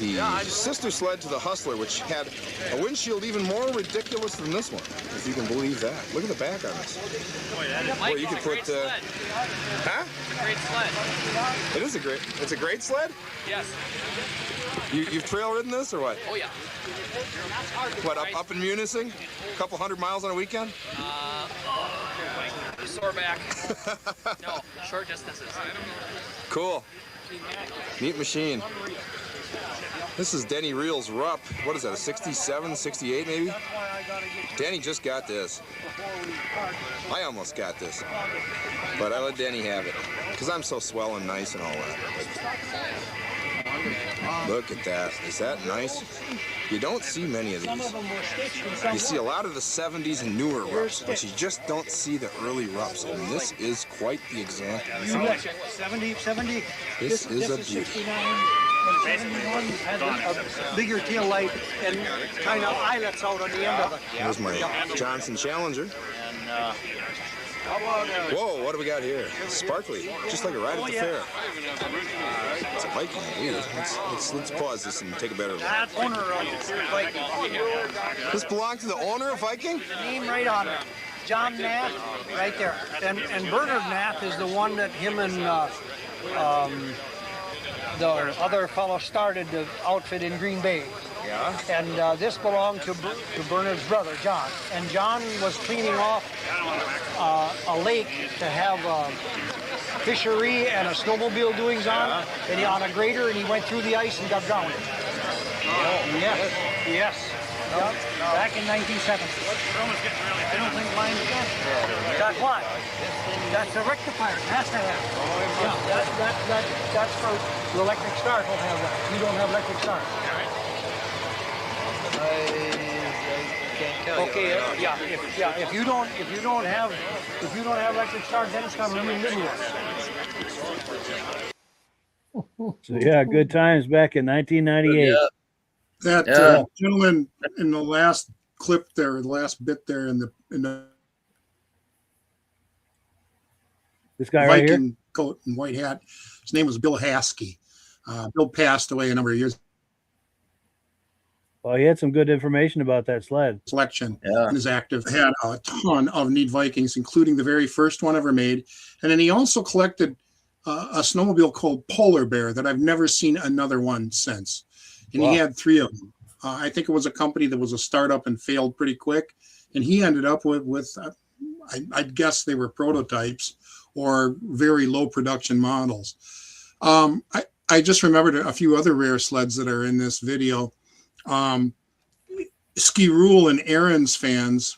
The sister sled to the Hustler, which had a windshield even more ridiculous than this one, if you can believe that. Look at the back on this. Boy, you could put, huh? It's a great sled. It's a great sled? Yes. You've trail ridden this or what? Oh, yeah. What, up in Munising? A couple 100 miles on a weekend? Sore back. No, short distances. Cool. Neat machine. This is Denny Reel's Rupp. What is that, a 67, 68 maybe? Denny just got this. I almost got this. But I let Denny have it. Because I'm so swell and nice and all that. But look at that. Is that nice? You don't see many of these. You see a lot of the 70s and newer Rupps, but you just don't see the early Rupps. And this is quite the example. 70. This is a beauty. 71 has a bigger tail light and kind of eyelets out on the end of it. Here's my Johnson Challenger. Whoa, what do we got here? Sparkly, just like a ride at the fair. It's a Viking, dude. Let's pause this and take a better look. That's owner of Viking. This belonged to the owner of Viking? The name right on it. John Nath, right there. And Bernard Nath is the one that him and the other fellow started the outfit in Green Bay. Yeah. And this belonged to Bernard's brother, John. And John was cleaning off a lake to have fishery and a snowmobile doings on, and he on a grader, and he went through the ice and got drowned. Oh, yes. Yep. Back in 1970. I don't think mine's good. That's why. That's a rectifier. That's to have. Yeah, that's for the electric start. Don't have that. You don't have electric start. I can't tell you. Okay, if you don't have electric start, then it's gonna really miserable. So yeah, good times back in 1998. That gentleman in the last clip there, the last bit there in the This guy right here, Viking coat and white hat, his name was Bill Haskey. Bill passed away a number of years. well, he had some good information about that sled. Selection in his active had a ton of neat Vikings, including the very first one ever made. And then he also collected a snowmobile called Polar Bear that I've never seen another one since. And he had 3 of them. I think it was a company that was a startup and failed pretty quick. And he ended up with I'd guess they were prototypes or very low production models. I I just remembered a few other rare sleds that are in this video. Ski Rule and Aaron's fans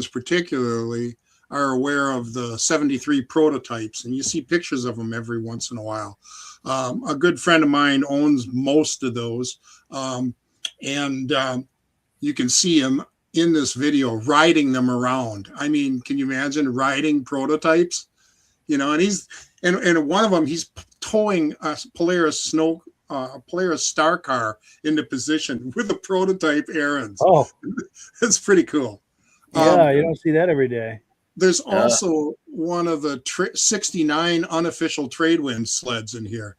particularly, are aware of the 73 prototypes, and you see pictures of them every once in a while. A good friend of mine owns most of those, and you can see him in this video riding them around. I mean, can you imagine riding prototypes? You know, and one of them, he's towing a Polaris Polaris Star Car into position with a prototype Aaron's. Oh, it's pretty cool. Yeah, you don't see that every day. There's also one of the 69 unofficial Tradewind sleds in here.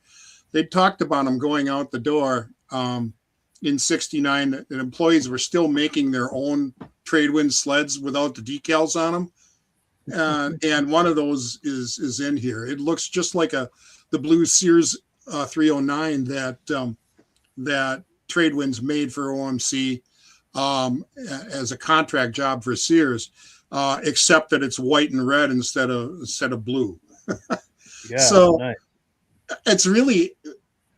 They talked about them going out the door in 69. And employees were still making their own Tradewind sleds without the decals on them. And one of those is in here. It looks just like the blue Sears 309 that Tradewinds made for OMC as a contract job for Sears, except that it's white and red instead of blue. Yeah, so nice. It's really,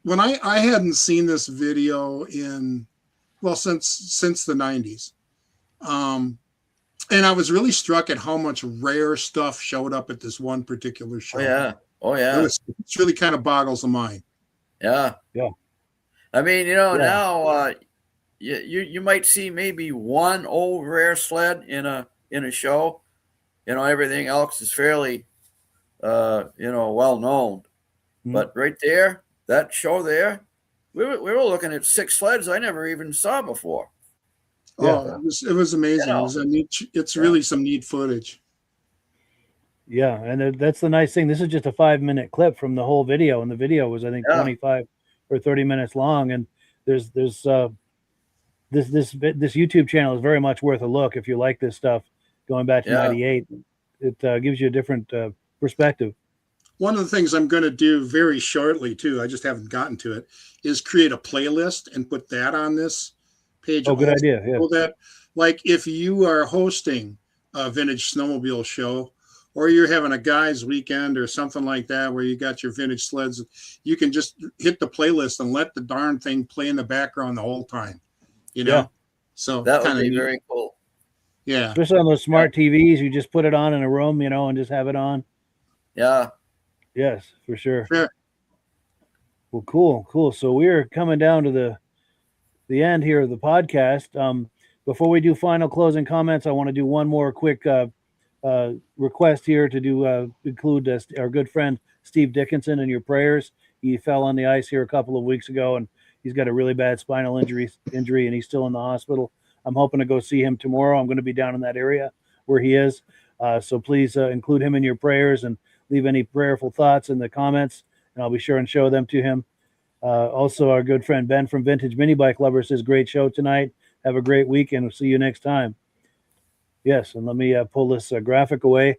when I hadn't seen this video since the 90s. And I was really struck at how much rare stuff showed up at this one particular show. Oh yeah. It's really kind of boggles the mind. Yeah. I mean, now you might see maybe one old rare sled in a show. Everything else is fairly well known. But right there, that show there, we were looking at 6 sleds I never even saw before. Oh, it was amazing. It was it's really some neat footage. Yeah, and that's the nice thing. This is just a 5-minute clip from the whole video, and the video was, I think, 25 or 30 minutes long. And there's this YouTube channel is very much worth a look if you like this stuff. Going back to '98, it gives you a different perspective. One of the things I'm going to do very shortly too, I just haven't gotten to it, is create a playlist and put that on this page. Oh, good idea. Yeah. So that, like, if you are hosting a vintage snowmobile show, or you're having a guys weekend or something like that where you got your vintage sleds, you can just hit the playlist and let the darn thing play in the background the whole time. Yeah. So that would be very cool. Yeah. Especially on those smart TVs, you just put it on in a room, and just have it on. Yeah. Yes, for sure. Sure. Well, cool. So we're coming down to the end here of the podcast. Before we do final closing comments, I want to do one more quick request here to include our good friend Steve Dickinson in your prayers. He fell on the ice here a couple of weeks ago, and he's got a really bad spinal injury, and he's still in the hospital. I'm hoping to go see him tomorrow. I'm going to be down in that area where he is. So please include him in your prayers and leave any prayerful thoughts in the comments, and I'll be sure and show them to him. Also, our good friend Ben from Vintage Mini Bike Lovers says, great show tonight. Have a great weekend. We'll see you next time. Yes, and let me pull this graphic away.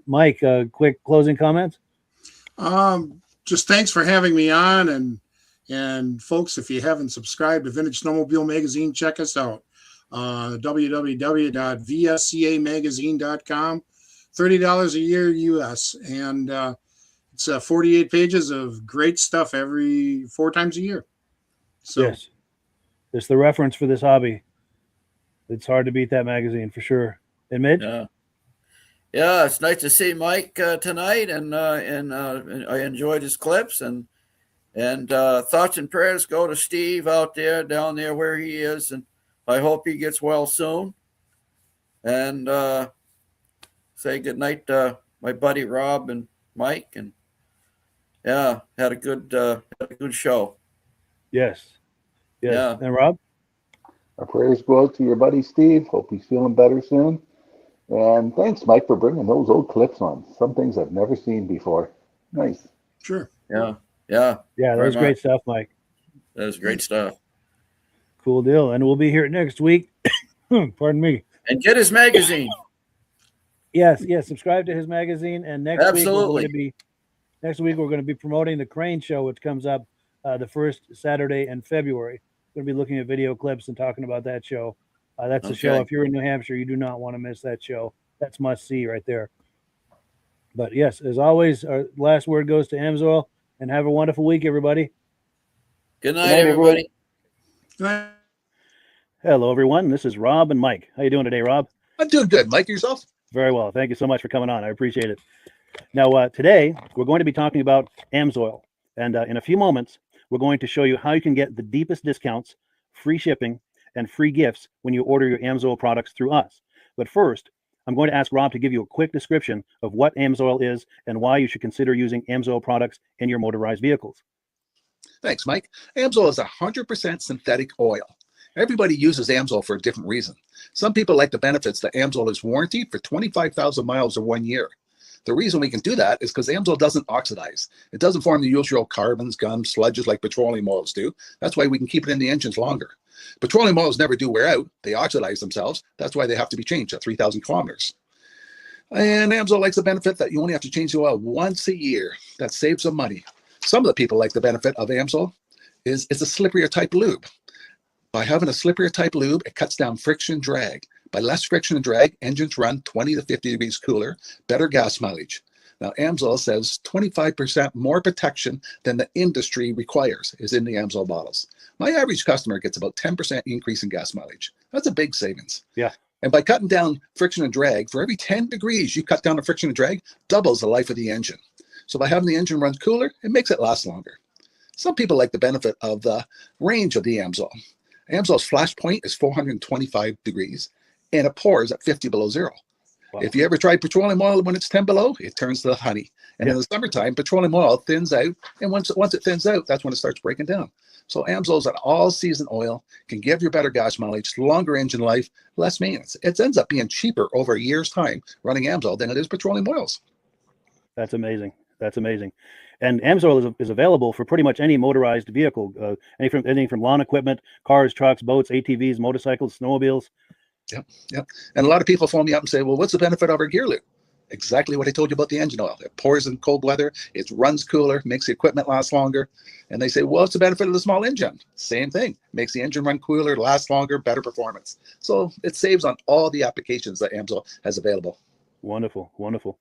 Mike, quick closing comments? Just thanks for having me on, and folks, if you haven't subscribed to Vintage Snowmobile Magazine, check us out. www.vscamagazine.com. $30 a year US, and it's 48 pages of great stuff every 4 times a year. So yes, it's the reference for this hobby. It's hard to beat that magazine for sure. And Mid? Yeah, it's nice to see Mike tonight, and I enjoyed his clips, and thoughts and prayers go to Steve down there where he is, and I hope he gets well soon. And say good night to my buddy Rob and Mike, and had a good show. Yes. Yeah. And Rob? Our prayers go out to your buddy Steve. Hope he's feeling better soon. And thanks, Mike, for bringing those old clips on. Some things I've never seen before. Nice. Sure. Yeah. That was great stuff, Mike. That was great stuff. Cool deal. And we'll be here next week. Pardon me. And get his magazine. Yes. Subscribe to his magazine. And next week we're going to be promoting the Crane Show, which comes up the first Saturday in February. We're going to be looking at video clips and talking about that show. That's a show. If you're in New Hampshire, you do not want to miss that show. That's must see right there. But yes, as always, our last word goes to Amsoil. and have a wonderful week, everybody. Good night, everybody. Hello, everyone. This is Rob and Mike. How you doing today, Rob? I'm doing good. Mike, yourself? Very well. Thank you so much for coming on. I appreciate it. Now, today, we're going to be talking about AMSOIL. And in a few moments, we're going to show you how you can get the deepest discounts, free shipping, and free gifts when you order your AMSOIL products through us. But first, I'm going to ask Rob to give you a quick description of what AMSOIL is and why you should consider using AMSOIL products in your motorized vehicles. Thanks, Mike. AMSOIL is 100% synthetic oil. Everybody uses AMSOIL for a different reason. Some people like the benefits that AMSOIL is warranted for 25,000 miles or 1 year. The reason we can do that is because AMSOIL doesn't oxidize. It doesn't form the usual carbons, gums, sludges like petroleum oils do. That's why we can keep it in the engines longer. Petroleum oils never do wear out. They oxidize themselves. That's why they have to be changed at 3,000 kilometers. And AMSOIL likes the benefit that you only have to change the oil once a year. That saves some money. Some of the people like the benefit of AMSOIL is it's a slipperier type lube. By having a slipperier type lube, it cuts down friction and drag. By less friction and drag, engines run 20 to 50 degrees cooler, better gas mileage. Now, AMSOIL says 25% more protection than the industry requires is in the AMSOIL bottles. My average customer gets about 10% increase in gas mileage. That's a big savings. Yeah. And by cutting down friction and drag, for every 10 degrees you cut down the friction and drag, doubles the life of the engine. So by having the engine run cooler, it makes it last longer. Some people like the benefit of the range of the AMSOIL. AMSOIL's flash point is 425 degrees, and it pours at 50 below zero. Wow. If you ever tried petroleum oil when it's 10 below, it turns to honey. And in the summertime, petroleum oil thins out, and once it thins out, that's when it starts breaking down. So AMSOIL is an all-season oil, can give you better gas mileage, longer engine life, less maintenance. It ends up being cheaper over a year's time running AMSOIL than it is petroleum oils. That's amazing. That's amazing. And AMSOIL is available for pretty much any motorized vehicle, anything from lawn equipment, cars, trucks, boats, ATVs, motorcycles, snowmobiles. Yep. And a lot of people phone me up and say, well, what's the benefit of our gear lube? Exactly what I told you about the engine oil. It pours in cold weather, it runs cooler, makes the equipment last longer. And they say, well, what's the benefit of the small engine? Same thing. Makes the engine run cooler, last longer, better performance. So it saves on all the applications that AMSOIL has available. Wonderful, wonderful.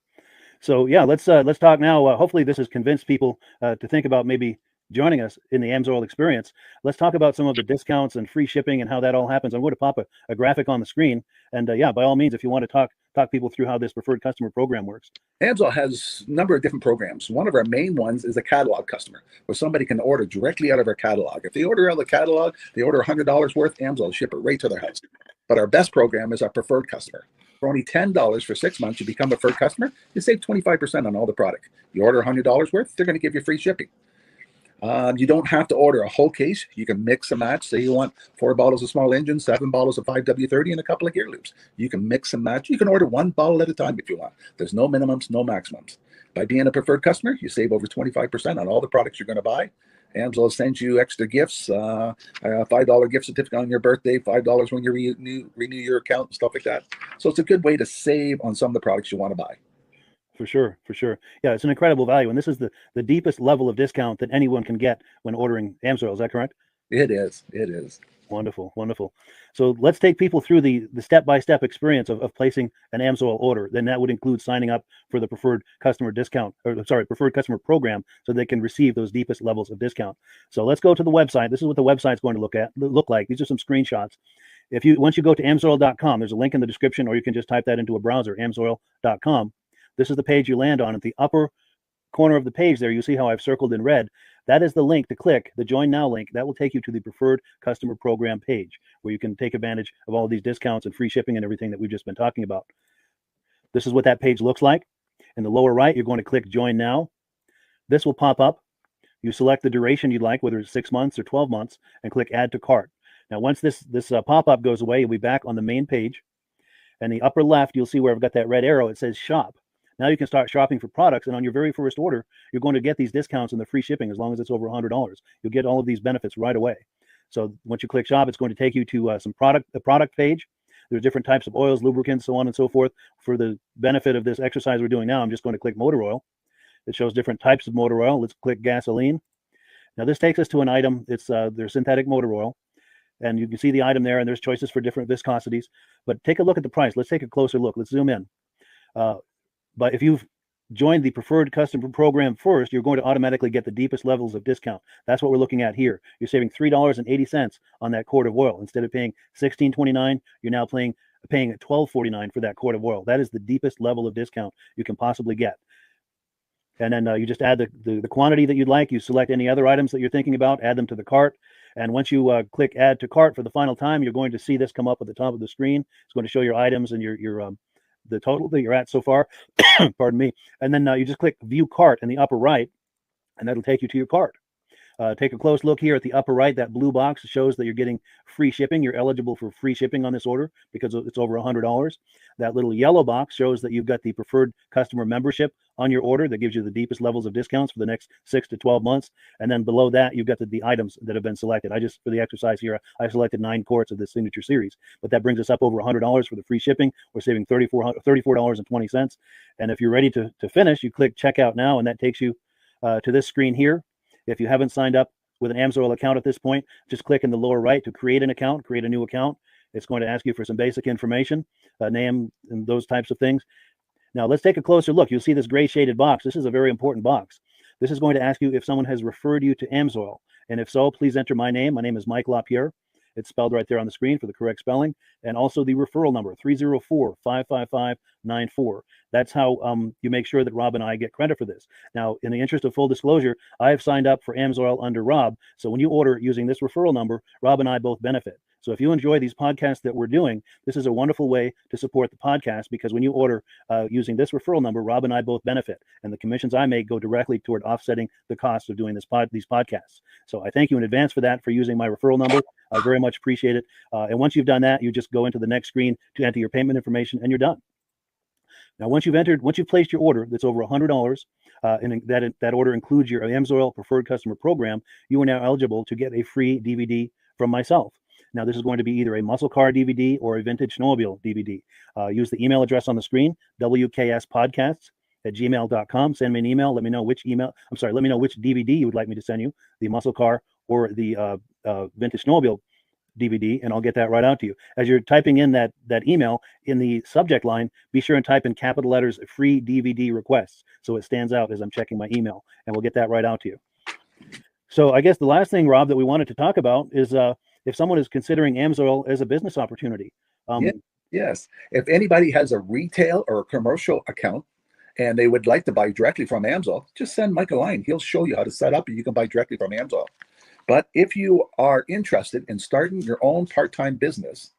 So yeah, let's talk now. Hopefully this has convinced people to think about maybe joining us in the AMSOIL experience. Let's talk about some of the discounts and free shipping and how that all happens. I'm going to pop a graphic on the screen. And yeah, by all means, if you want to talk people through how this preferred customer program works. AMSOIL has a number of different programs. One of our main ones is a catalog customer, where somebody can order directly out of our catalog. If they order out of the catalog, they order $100 worth, AMSOIL will ship it right to their house. But our best program is our preferred customer. For only $10 for 6 months, you become a preferred customer. You save 25% on all the product. You order $100 worth, they're going to give you free shipping. You don't have to order a whole case. You can mix and match. Say you want 4 bottles of small engine, 7 bottles of 5W30, and a couple of gear loops. You can mix and match. You can order 1 bottle at a time if you want. There's no minimums, no maximums. By being a preferred customer, you save over 25% on all the products you're going to buy. AMSOIL sends you extra gifts, a $5 gift certificate on your birthday, $5 when you renew your account, and stuff like that. So it's a good way to save on some of the products you want to buy. For sure. Yeah, it's an incredible value. And this is the deepest level of discount that anyone can get when ordering AMSOIL. Is that correct? It is. Wonderful. So let's take people through the step-by-step experience of placing an AMSOIL order. Then that would include signing up for the preferred customer preferred customer program, so they can receive those deepest levels of discount. So let's go to the website. This is what the website's going to look like. These are some screenshots. Once you go to amsoil.com, there's a link in the description, or you can just type that into a browser, amsoil.com. This is the page you land on. At the upper corner of the page there, you see how I've circled in red. That is the link to click, the Join Now link. That will take you to the Preferred Customer Program page, where you can take advantage of all of these discounts and free shipping and everything that we've just been talking about. This is what that page looks like. In the lower right, you're going to click Join Now. This will pop up. You select the duration you'd like, whether it's 6 months or 12 months, and click Add to Cart. Now, once this pop-up goes away, you'll be back on the main page. And the upper left, you'll see where I've got that red arrow. It says Shop. Now you can start shopping for products, and on your very first order, you're going to get these discounts and the free shipping as long as it's over $100. You'll get all of these benefits right away. So once you click Shop, it's going to take you to the product page. There's different types of oils, lubricants, so on and so forth. For the benefit of this exercise we're doing now, I'm just going to click motor oil. It shows different types of motor oil. Let's click gasoline. Now this takes us to an item. It's their synthetic motor oil. And you can see the item there, and there's choices for different viscosities. But take a look at the price. Let's take a closer look. Let's zoom in. But if you've join the preferred customer program first, you're going to automatically get the deepest levels of discount. That's what we're looking at here. You're saving $3.80 on that quart of oil. Instead of paying $16.29, you're now paying $12.49 for that quart of oil. That is the deepest level of discount you can possibly get. And then you just add the quantity that you'd like. You select any other items that you're thinking about, add them to the cart. And once you click add to cart for the final time, you're going to see this come up at the top of the screen. It's going to show your items and your the total that you're at so far. Pardon me. And then you just click view cart in the upper right, and that'll take you to your cart. Take a close look here at the upper right. That blue box shows that you're getting free shipping. You're eligible for free shipping on this order because it's over $100. That little yellow box shows that you've got the preferred customer membership on your order that gives you the deepest levels of discounts for the next 6 to 12 months. And then below that, you've got the items that have been selected. For the exercise here, I selected 9 quarts of this signature series, but that brings us up over $100 for the free shipping. We're saving $34.20. And if you're ready to finish, you click checkout now, and that takes you to this screen here. If you haven't signed up with an AMSOIL account at this point, just click in the lower right to create an account, create a new account. It's going to ask you for some basic information, name and those types of things. Now let's take a closer look. You'll see this gray shaded box. This is a very important box. This is going to ask you if someone has referred you to AMSOIL. And if so, please enter my name. My name is Mike LaPierre. It's spelled right there on the screen for the correct spelling. And also the referral number, 304-555-94. That's how you make sure that Rob and I get credit for this. Now, in the interest of full disclosure, I have signed up for AMSOIL under Rob. So when you order using this referral number, Rob and I both benefit. So if you enjoy these podcasts that we're doing, this is a wonderful way to support the podcast, because when you order using this referral number, Rob and I both benefit. And the commissions I make go directly toward offsetting the cost of doing these podcasts. So I thank you in advance for that, for using my referral number. I very much appreciate it. And once you've done that, you just go into the next screen to enter your payment information, and you're done. Now, once you've placed your order that's over $100, and that order includes your AMSOIL preferred customer program, you are now eligible to get a free DVD from myself. Now, this is going to be either a muscle car DVD or a vintage snowmobile DVD. Use the email address on the screen, wkspodcasts@gmail.com. Send me an email. Let me know which DVD you would like me to send you, the muscle car or the vintage snowmobile DVD, and I'll get that right out to you. As you're typing in that email, in the subject line, be sure and type in capital letters free DVD requests, so it stands out as I'm checking my email, and we'll get that right out to you. So I guess the last thing, Rob, that we wanted to talk about is if someone is considering AMSOIL as a business opportunity. Yes. If anybody has a retail or a commercial account and they would like to buy directly from AMSOIL, just send Mike a line. He'll show you how to set up, and you can buy directly from AMSOIL. But if you are interested in starting your own part-time business,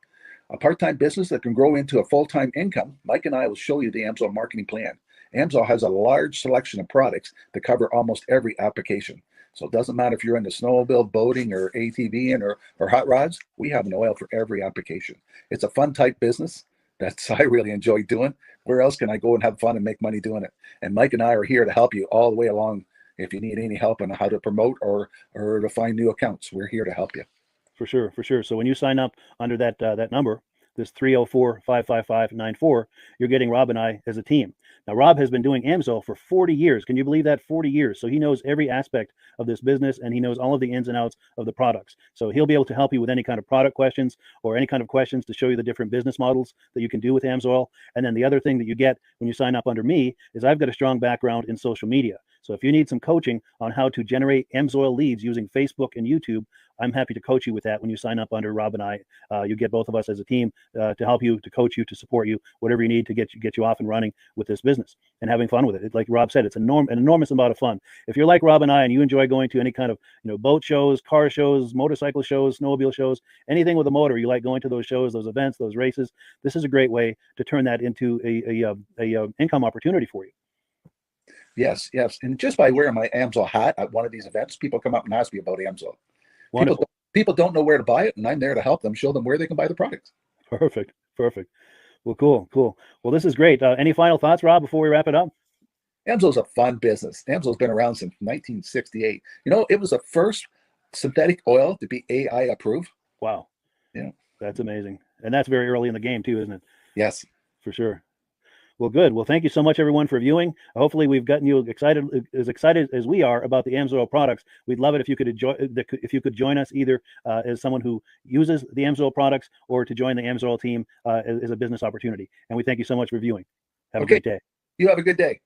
a part-time business that can grow into a full-time income, Mike and I will show you the AMSOIL marketing plan. AMSOIL has a large selection of products that cover almost every application. So it doesn't matter if you're into snowmobile, boating, or ATVing, or hot rods. We have an oil for every application. It's a fun type business that's I really enjoy doing. Where else can I go and have fun and make money doing it? And Mike and I are here to help you all the way along. If you need any help on how to promote or to find new accounts, we're here to help you. For sure. So when you sign up under that number, this 304-555-94, you're getting Rob and I as a team. Now, Rob has been doing AMSOIL for 40 years. Can you believe that? 40 years. So he knows every aspect of this business, and he knows all of the ins and outs of the products. So he'll be able to help you with any kind of product questions or any kind of questions to show you the different business models that you can do with AMSOIL. And then the other thing that you get when you sign up under me is I've got a strong background in social media. So if you need some coaching on how to generate AMSOIL leads using Facebook and YouTube, I'm happy to coach you with that when you sign up under Rob and I. You get both of us as a team to help you, to coach you, to support you, whatever you need to get you off and running with this business and having fun with it. Like Rob said, it's an enormous amount of fun. If you're like Rob and I and you enjoy going to any kind of boat shows, car shows, motorcycle shows, snowmobile shows, anything with a motor, you like going to those shows, those events, those races, this is a great way to turn that into a income opportunity for you. Yes. And just by wearing my AMSOIL hat at one of these events, people come up and ask me about AMSOIL. People don't know where to buy it, and I'm there to help them, show them where they can buy the product. Perfect. Well, cool. Well, this is great. Any final thoughts, Rob, before we wrap it up? AMSOIL's a fun business. AMSOIL's been around since 1968. It was the first synthetic oil to be AI approved. Wow. Yeah. That's amazing. And that's very early in the game too, isn't it? Yes. For sure. Well, good. Well, thank you so much, everyone, for viewing. Hopefully, we've gotten you excited as we are about the AMSOIL products. We'd love it if you could join us either as someone who uses the AMSOIL products or to join the AMSOIL team as a business opportunity. And we thank you so much for viewing. Have a great day. You have a good day.